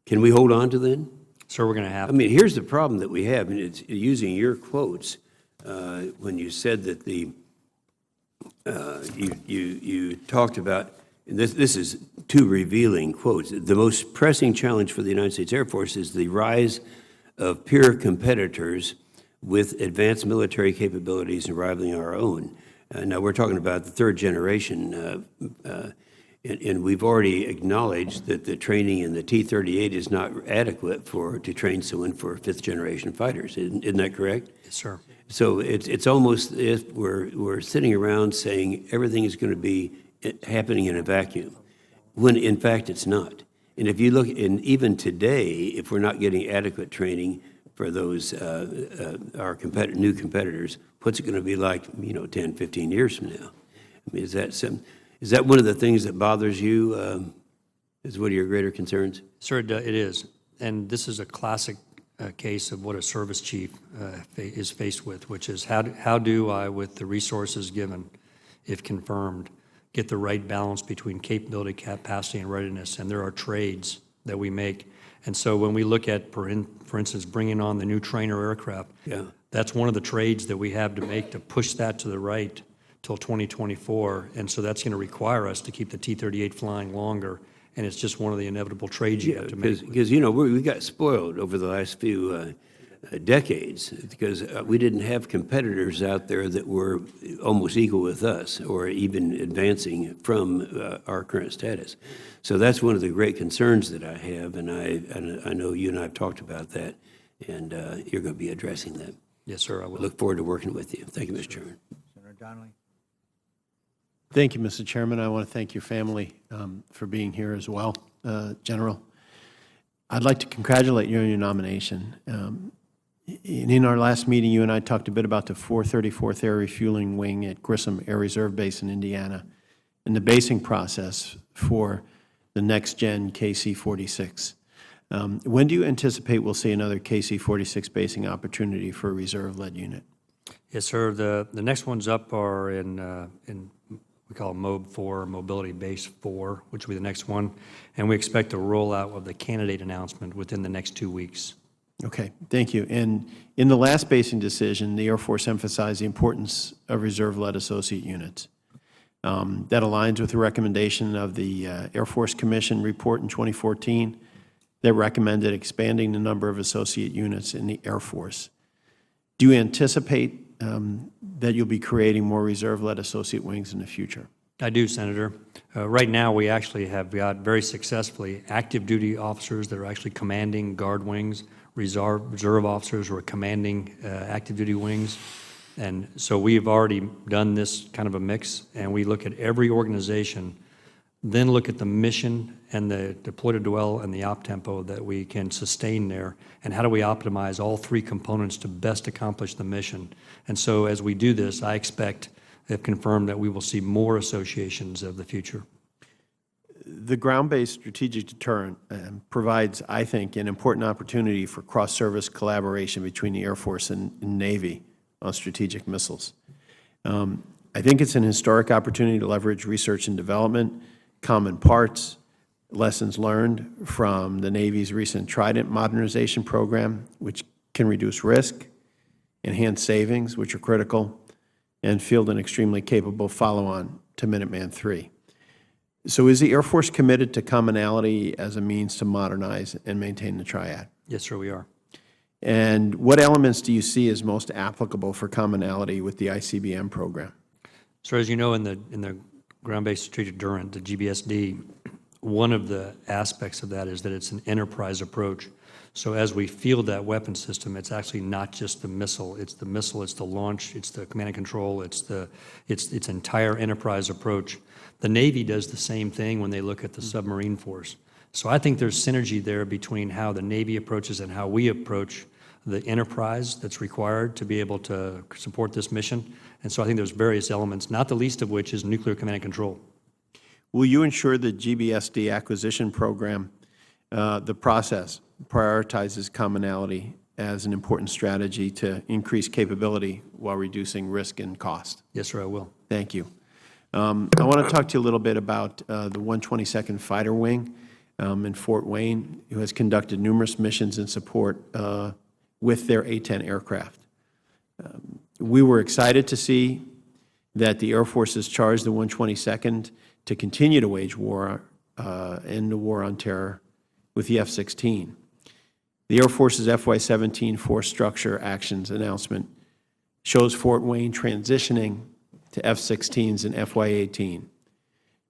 can we hold on to them? Sir, we're going to have I mean, here's the problem that we have, and it's using your quotes when you said that you talked about, this is two revealing quotes. The most pressing challenge for the United States Air Force is the rise of peer competitors with advanced military capabilities and rivaling our own. Now, we're talking about the third generation, and we've already acknowledged that the training in the T-38 is not adequate to train someone for fifth generation fighters. Isn't that correct? Yes, sir. So it's almost as if we're sitting around saying everything is going to be happening in a vacuum, when in fact it's not. And if you look, and even today, if we're not getting adequate training for those our new competitors, what's it going to be like, 10, 15 years from now? I mean, is that one of the things that bothers you? Is one of your greater concerns? Sir, it is. And this is a classic case of what a service chief is faced with, which is how do I, with the resources given, if confirmed, get the right balance between capability, capacity, and readiness. And there are trades that we make. And so when we look at, for instance, bringing on the new trainer aircraft, that's one of the trades that we have to make to push that to the right till 2024. And so that's going to require us to keep the T-38 flying longer. And it's just one of the inevitable trades you have to make. Because we got spoiled over the last few decades because we didn't have competitors out there that were almost equal with us or even advancing from our current status. So that's one of the great concerns that I have, and I know you and I have talked about that, and you're going to be addressing that. Yes, sir, I will. Look forward to working with you. Thank you, Mr. Chairman. Senator Donnelly. Thank you, Mr. Chairman. I want to thank your family for being here as well, General. I'd like to congratulate you on your nomination. In our last meeting, you and I talked a bit about the 434th Air Refueling Wing at Grissom Air Reserve Base in Indiana and the basing process for the next-gen KC-46. When do you anticipate we'll see another KC-46 basing opportunity for a reserve-led unit? Yes, sir. The next ones up are in we call MOB 4, Mobility Base 4, which will be the next one. And we expect a rollout of the candidate announcement within the next 2 weeks. Okay, thank you. And in the last basing decision, the Air Force emphasized the importance of reserve-led associate units. That aligns with the recommendation of the Air Force Commission report in 2014 that recommended expanding the number of associate units in the Air Force. Do you anticipate that you'll be creating more reserve-led associate wings in the future? I do, Senator. Right now, we actually have got very successfully active duty officers that are actually commanding guard wings, reserve officers who are commanding active duty wings. And so we've already done this kind of a mix, and we look at every organization, then look at the mission and the deploy to dwell and the op tempo that we can sustain there, and how do we optimize all three components to best accomplish the mission. And so as we do this, I expect, if confirmed, that we will see more associations of the future. The ground-based strategic deterrent provides, I think, an important opportunity for cross-service collaboration between the Air Force and Navy on strategic missiles. I think it's an historic opportunity to leverage research and development, common parts, lessons learned from the Navy's recent Trident modernization program, which can reduce risk, enhance savings, which are critical, and field an extremely capable follow-on to Minuteman III. So is the Air Force committed to commonality as a means to modernize and maintain the triad? Yes, sir, we are. And what elements do you see as most applicable for commonality with the ICBM program? So as you know, in the Ground-Based Strategic Deterrent, the GBSD, one of the aspects of that is that it's an enterprise approach. So as we field that weapon system, it's actually not just the missile, it's the launch, it's the command and control, it's entire enterprise approach. The Navy does the same thing when they look at the submarine force. So I think there's synergy there between how the Navy approaches and how we approach the enterprise that's required to be able to support this mission. And so I think there's various elements, not the least of which is nuclear command and control. Will you ensure the GBSD acquisition program, the process, prioritizes commonality as an important strategy to increase capability while reducing risk and cost? Yes, sir, I will. Thank you. I want to talk to you a little bit about the 122nd Fighter Wing in Fort Wayne, who has conducted numerous missions in support with their A-10 aircraft. We were excited to see that the Air Force has charged the 122nd to continue to wage war, end the war on terror with the F-16. The Air Force's FY17 Force Structure Actions announcement shows Fort Wayne transitioning to F-16s in FY18.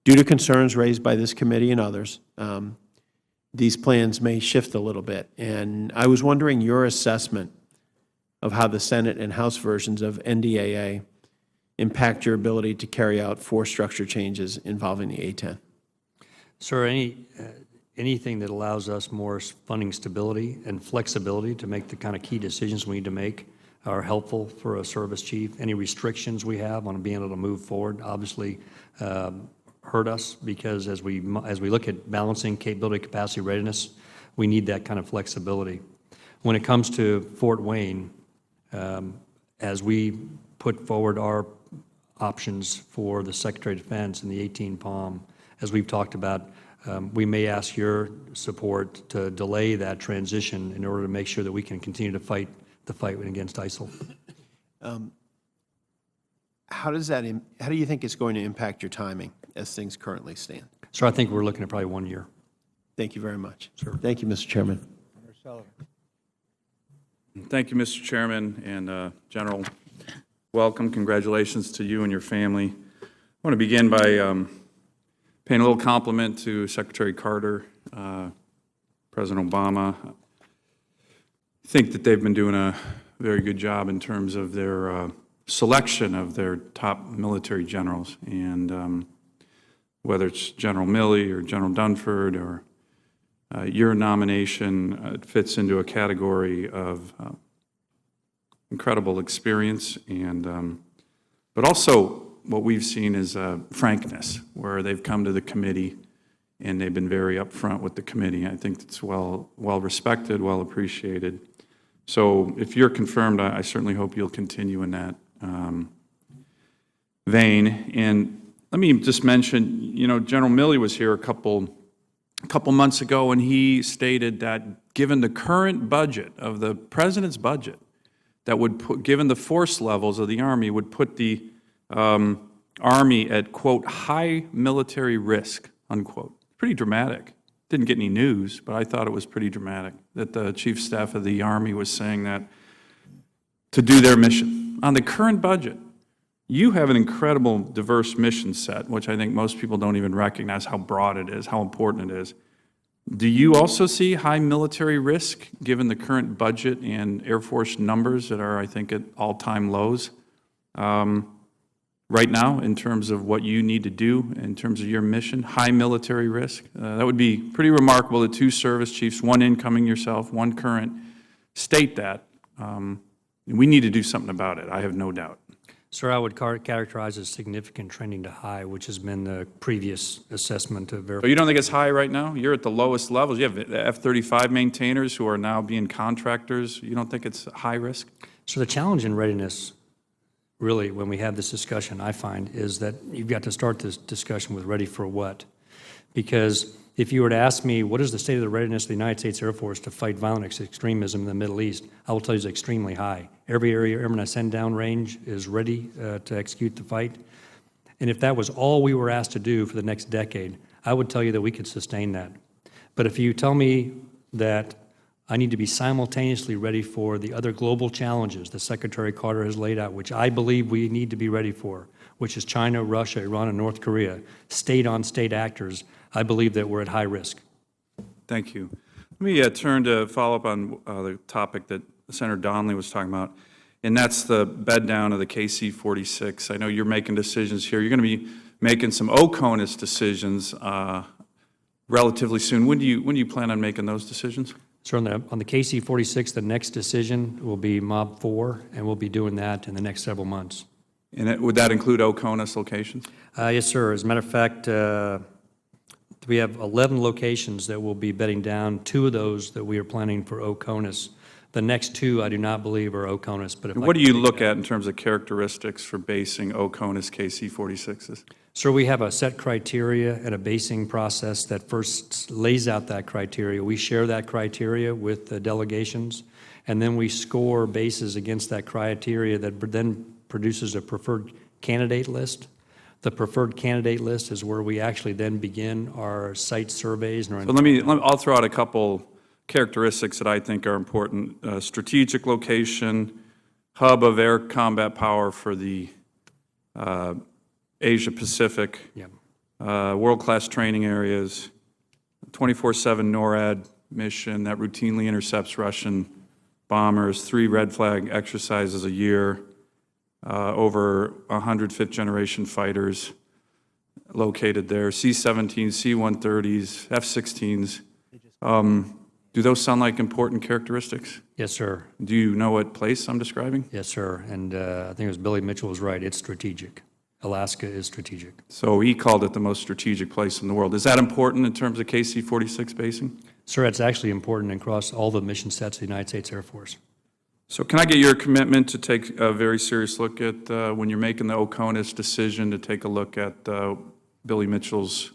Due to concerns raised by this committee and others, these plans may shift a little bit. And I was wondering your assessment of how the Senate and House versions of NDAA impact your ability to carry out force structure changes involving the A-10. Sir, anything that allows us more funding stability and flexibility to make the kind of key decisions we need to make are helpful for a service chief. Any restrictions we have on being able to move forward obviously hurt us, because as we look at balancing capability, capacity, readiness, we need that kind of flexibility. When it comes to Fort Wayne, as we put forward our options for the Secretary of Defense and the 18 POM, as we've talked about, we may ask your support to delay that transition in order to make sure that we can continue to fight the fight against ISIL. How do you think it's going to impact your timing as things currently stand? So I think we're looking at probably 1 year. Thank you very much. Sure. Thank you, Mr. Chairman. Thank you, Mr. Chairman, and General, welcome. Congratulations to you and your family. I want to begin by paying a little compliment to Secretary Carter, President Obama. I think that they've been doing a very good job in terms of their selection of their top military generals, and whether it's General Milley or General Dunford or your nomination fits into a category of incredible experience, and but also what we've seen is frankness, where they've come to the committee and they've been very upfront with the committee. I think it's well respected, well appreciated. So if you're confirmed, I certainly hope you'll continue in that vein. And let me just mention, you know, General Milley was here a couple months ago, and he stated that given the current budget of the President's budget, that would put, given the force levels of the Army, would put the Army at, quote, high military risk, unquote. Pretty dramatic. Didn't get any news, but I thought it was pretty dramatic that the Chief of Staff of the Army was saying that to do their mission. On the current budget, you have an incredible diverse mission set, which I think most people don't even recognize how broad it is, how important it is. Do you also see high military risk given the current budget and Air Force numbers that are, I think, at all-time lows right now in terms of what you need to do in terms of your mission? High military risk? That would be pretty remarkable that two service chiefs, one incoming yourself, one current, state that. We need to do something about it, I have no doubt. Sir, I would characterize as significant trending to high, which has been the previous assessment of So you don't think it's high right now? You're at the lowest levels. You have F-35 maintainers who are now being contractors. You don't think it's high risk? So the challenge in readiness, really, when we have this discussion, I find, is that you've got to start this discussion with ready for what? Because If you were to ask me, what is the state of the readiness of the United States Air Force to fight violent extremism in the Middle East, I will tell you it's extremely high. Every airman I send downrange is ready to execute the fight. And if that was all we were asked to do for the next decade, I would tell you that we could sustain that. But if you tell me that I need to be simultaneously ready for the other global challenges that Secretary Carter has laid out, which I believe we need to be ready for, which is China, Russia, Iran, and North Korea, state-on-state actors, I believe that we're at high risk. Thank you. Let me turn to follow up on the topic that Senator Donnelly was talking about, and that's the bed down of the KC-46. I know you're making decisions here. You're going to be making some OCONUS decisions relatively soon. When do you plan on making those decisions? So on the KC-46, the next decision will be Mob 4, and we'll be doing that in the next several months. And would that include OCONUS locations? Yes, sir. As a matter of fact, we have 11 locations that will be bedding down. 2 of those that we are planning for OCONUS. The next 2 I do not believe are OCONUS. But what do you look at in terms of characteristics for basing OCONUS KC-46s? Sir, we have a set criteria and a basing process that first lays out that criteria. We share that criteria with the delegations, and then we score bases against that criteria that then produces a preferred candidate list. The preferred candidate list is where we actually then begin our site surveys. And I'll throw out a couple characteristics that I think are important. Strategic location, hub of air combat power for the Asia Pacific, world-class training areas, 24/7 NORAD mission that routinely intercepts Russian bombers, 3 red flag exercises a year, over 100 fifth-generation fighters located there, C-17s, C-130s, F-16s. Do those sound like important characteristics? Yes, sir. Do you know what place I'm describing? Yes, sir. And I think it was Billy Mitchell was right. It's strategic. Alaska is strategic. So he called it the most strategic place in the world. Is that important in terms of KC-46 basing? Sir, it's actually important across all the mission sets of the United States Air Force. So can I get your commitment to take a very serious look at, when you're making the OCONUS decision, to take a look at Billy Mitchell's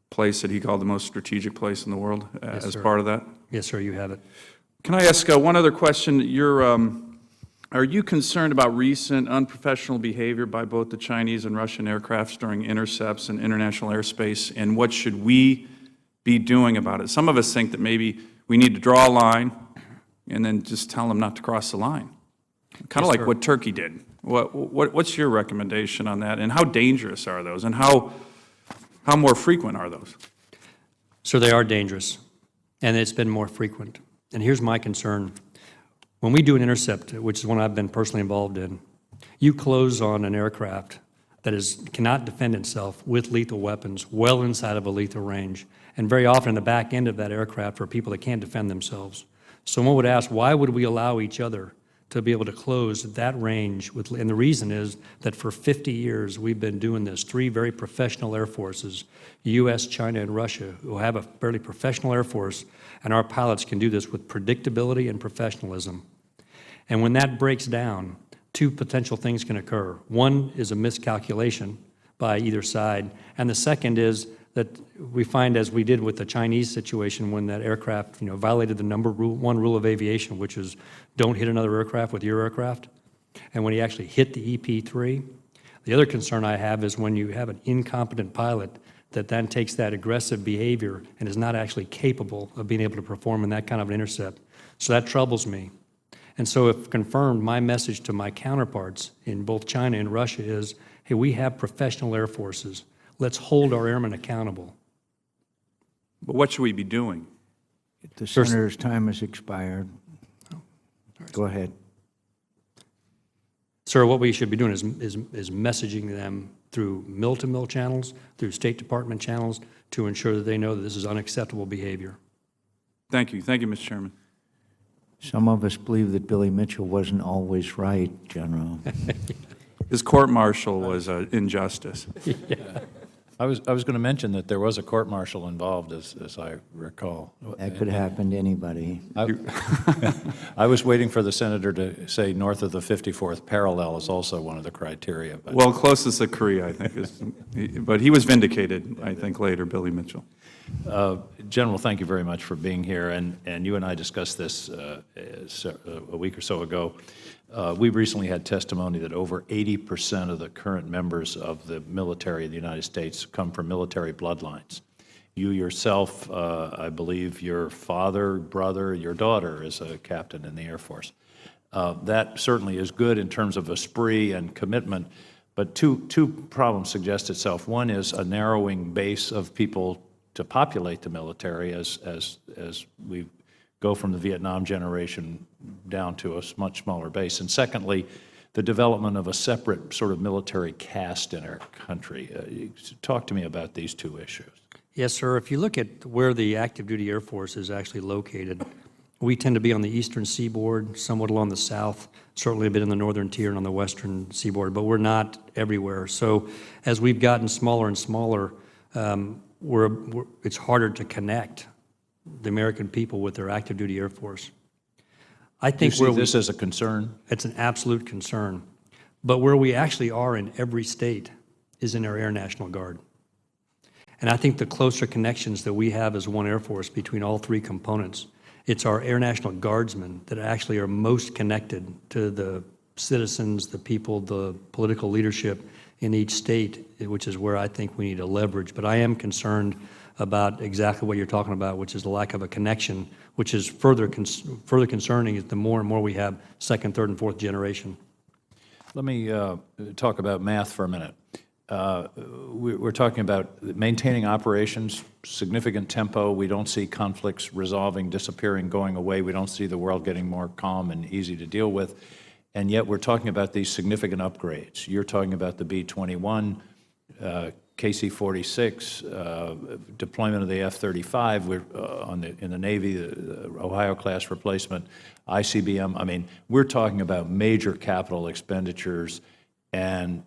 place that he called the most strategic place in the world as part of that? Yes, sir, you have it. Can I ask one other question? Are you concerned about recent unprofessional behavior by both the Chinese and Russian aircrafts during intercepts in international airspace, and what should we be doing about it? Some of us think that maybe we need to draw a line and then just tell them not to cross the line, kind of like what Turkey did. What's your recommendation on that, and how dangerous are those, and how more frequent are those? So they are dangerous, and it's been more frequent. And here's my concern. When we do an intercept, which is one I've been personally involved in, you close on an aircraft that cannot defend itself with lethal weapons well inside of a lethal range, and very often in the back end of that aircraft for people that can't defend themselves. So one would ask, why would we allow each other to be able to close that range? And the reason is that for 50 years we've been doing this. 3 very professional air forces, U.S., China, and Russia, who have a fairly professional air force, and our pilots can do this with predictability and professionalism. And when that breaks down, 2 potential things can occur. One is a miscalculation by either side, and the second is that we find, as we did with the Chinese situation when that aircraft violated the number 1 rule of aviation, which is don't hit another aircraft with your aircraft, and when he actually hit the EP-3. The other concern I have is when you have an incompetent pilot that then takes that aggressive behavior and is not actually capable of being able to perform in that kind of an intercept. So that troubles me. And so if confirmed, my message to my counterparts in both China and Russia is, hey, we have professional air forces. Let's hold our airmen accountable. But what should we be doing? The Senator's time has expired. Go ahead. Sir, what we should be doing is messaging them through mill-to-mill channels, through State Department channels, to ensure that they know that this is unacceptable behavior. Thank you. Thank you, Mr. Chairman. Some of us believe that Billy Mitchell wasn't always right, General. His court-martial was an injustice. Yeah. I was going to mention that there was a court-martial involved, as I recall. That could happen to anybody. I was waiting for the senator to say north of the 54th parallel is also one of the criteria. But Well, closest to Korea, I think, but he was vindicated, I think, later, Billy Mitchell. General, thank you very much for being here, and you and I discussed this a week or so ago. We recently had testimony that over 80% of the current members of the military of the United States come from military bloodlines. You yourself, I believe your father, brother, your daughter is a captain in the Air Force. That certainly is good in terms of esprit and commitment, but two problems suggest itself. One is a narrowing base of people to populate the military as we go from the Vietnam generation down to a much smaller base. And secondly, the development of a separate sort of military caste in our country. Talk to me about these two issues. Yes, sir. If you look at where the active duty Air Force is actually located, we tend to be on the eastern seaboard, somewhat along the south, certainly a bit in the northern tier and on the western seaboard, but we're not everywhere. So as we've gotten smaller and smaller, it's harder to connect the American people with their active duty Air Force. I think you see this as a concern? It's an absolute concern. But where we actually are in every state is in our Air National Guard. And I think the closer connections that we have as one Air Force between all three components, it's our Air National Guardsmen that actually are most connected to the citizens, the people, the political leadership in each state, which is where I think we need to leverage. But I am concerned about exactly what you're talking about, which is the lack of a connection, which is further concerning is the more and more we have second, third, and fourth generation. Let me talk about math for a minute. We're talking about maintaining operations, significant tempo. We don't see conflicts resolving, disappearing, going away. We don't see the world getting more calm and easy to deal with. And yet we're talking about these significant upgrades. You're talking about the B-21, KC-46, deployment of the F-35 in the Navy, the Ohio-class replacement, ICBM. I mean, we're talking about major capital expenditures, and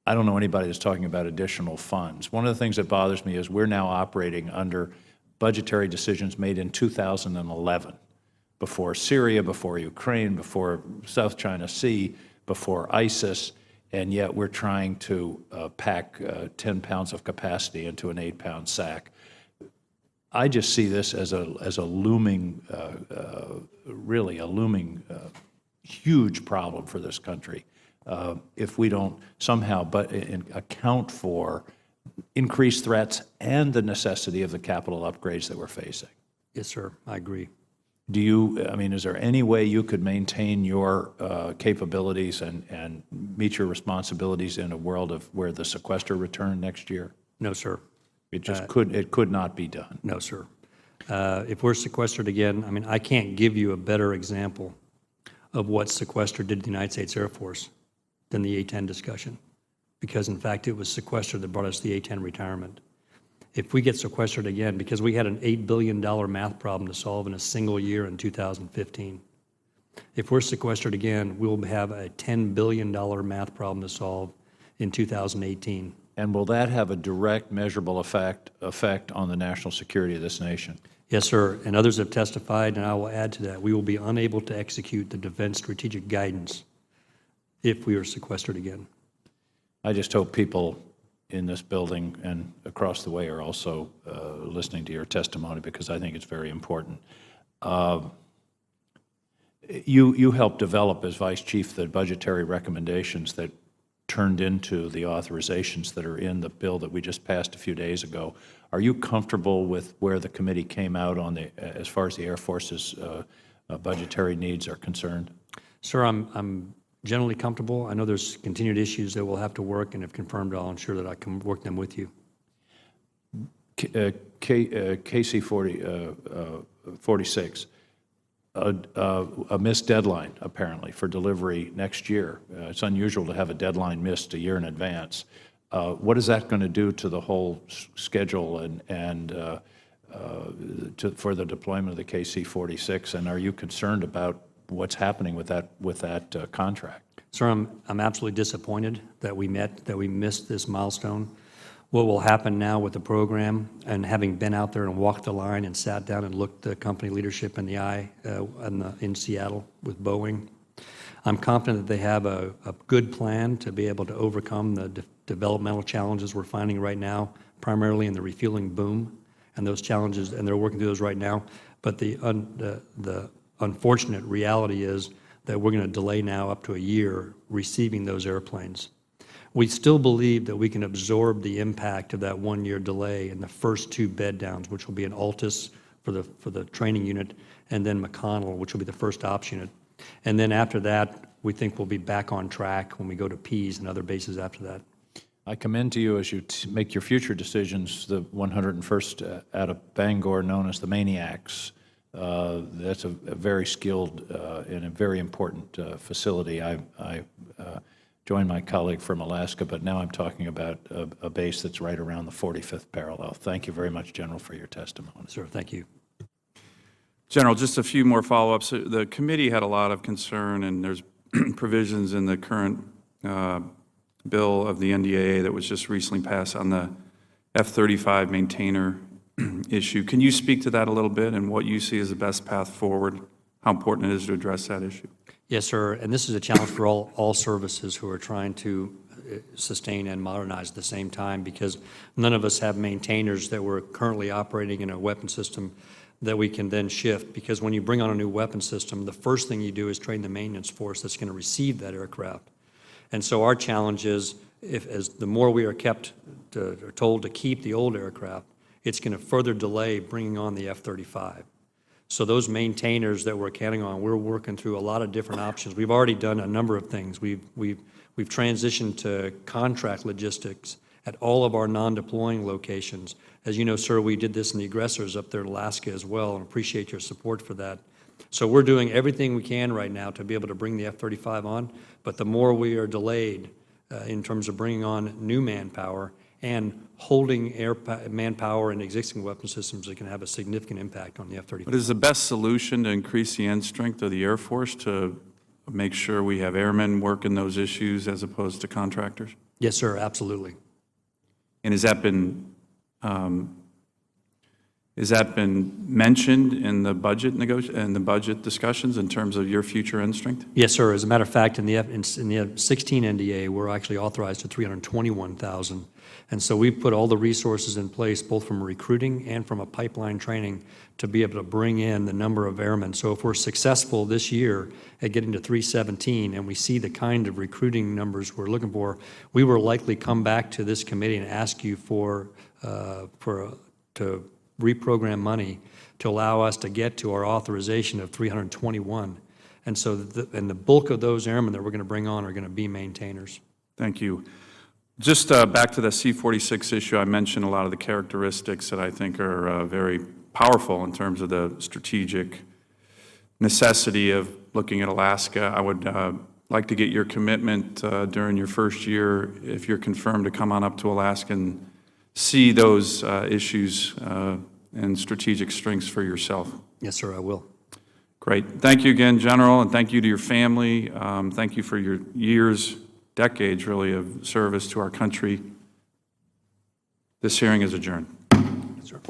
I don't know anybody that's talking about additional funds. One of the things that bothers me is we're now operating under budgetary decisions made in 2011, before Syria, before Ukraine, before South China Sea, before ISIS, and yet we're trying to pack 10 pounds of capacity into an 8-pound sack. I just see this as a looming, really a looming huge problem for this country. If we don't somehow account for increased threats and the necessity of the capital upgrades that we're facing. Yes, sir, I agree. Is there any way you could maintain your capabilities and meet your responsibilities in a world of where the sequester return next year? No, sir. It just could not be done. No, sir. If we're sequestered again, I can't give you a better example of what sequester did to the United States Air Force than the A-10 discussion, because in fact it was sequester that brought us the A-10 retirement. If we get sequestered again, because we had an $8 billion math problem to solve in a single year in 2015, if we're sequestered again, we'll have a $10 billion math problem to solve in 2018. And will that have a direct, measurable effect on the national security of this nation? Yes, sir, and others have testified, and I will add to that, we will be unable to execute the Defense Strategic Guidance if we are sequestered again. I just hope people in this building and across the way are also listening to your testimony, because I think it's very important. You helped develop as Vice Chief the budgetary recommendations that turned into the authorizations that are in the bill that we just passed a few days ago. Are you comfortable with where the committee came out on as far as the Air Force's budgetary needs are concerned? Sir, I'm generally comfortable. I know there's continued issues that we'll have to work, and if confirmed, I'll ensure that I can work them with you. KC-46, a missed deadline, apparently, for delivery next year. It's unusual to have a deadline missed a year in advance. What is that going to do to the whole schedule for the deployment of the KC-46, and are you concerned about what's happening with that contract? Sir, I'm absolutely disappointed that we missed this milestone. What will happen now with the program, and having been out there and walked the line and sat down and looked the company leadership in the eye in Seattle with Boeing, I'm confident that they have a good plan to be able to overcome the developmental challenges we're finding right now, primarily in the refueling boom, and those challenges, and they're working through those right now. But the unfortunate reality is that we're going to delay now up to a year receiving those airplanes. We still believe that we can absorb the impact of that 1-year delay in the first 2 bed downs, which will be an Altus for the training unit, and then McConnell, which will be the first ops unit. And then after that, we think we'll be back on track when we go to Pease and other bases after that. I commend to you as you make your future decisions, the 101st out of Bangor, known as the Maniacs. That's a very skilled and a very important facility. I joined my colleague from Alaska, but now I'm talking about a base that's right around the 45th parallel. Thank you very much, General, for your testimony. Sir, thank you. General, just a few more follow-ups. The committee had a lot of concern, and there's provisions in the current bill of the NDAA that was just recently passed on the F-35 maintainer issue. Can you speak to that a little bit and what you see as the best path forward, how important it is to address that issue? Yes, sir, and this is a challenge for all services who are trying to sustain and modernize at the same time, because none of us have maintainers that we're currently operating in a weapon system that we can then shift, because when you bring on a new weapon system, the first thing you do is train the maintenance force that's going to receive that aircraft. And so our challenge is, as the more we are told to keep the old aircraft, it's going to further delay bringing on the F-35. So those maintainers that we're counting on, we're working through a lot of different options. We've already done a number of things. We've transitioned to contract logistics at all of our non-deploying locations. As you know, sir, we did this in the aggressors up there in Alaska as well, and appreciate your support for that. So we're doing everything we can right now to be able to bring the F-35 on, but the more we are delayed in terms of bringing on new manpower and holding manpower in existing weapon systems, it can have a significant impact on the F-35. But is the best solution to increase the end strength of the Air Force to make sure we have airmen working those issues as opposed to contractors? Yes, sir, absolutely. And has that been mentioned in the budget discussions in terms of your future end strength? Yes, sir. As a matter of fact, in the 16 NDA, we're actually authorized to $321,000. And so we've put all the resources in place, both from recruiting and from a pipeline training, to be able to bring in the number of airmen. So if we're successful this year at getting to 317 and we see the kind of recruiting numbers we're looking for, we will likely come back to this committee and ask you to reprogram money to allow us to get to our authorization of 321. And so the bulk of those airmen that we're going to bring on are going to be maintainers. Thank you. Just back to the C-46 issue, I mentioned a lot of the characteristics that I think are very powerful in terms of the strategic necessity of looking at Alaska. I would like to get your commitment during your first year, if you're confirmed, to come on up to Alaska and see those issues and strategic strengths for yourself. Yes, sir, I will. Great. Thank you again, General, and thank you to your family. Thank you for your years, decades really, of service to our country. This hearing is adjourned. Yes, sir.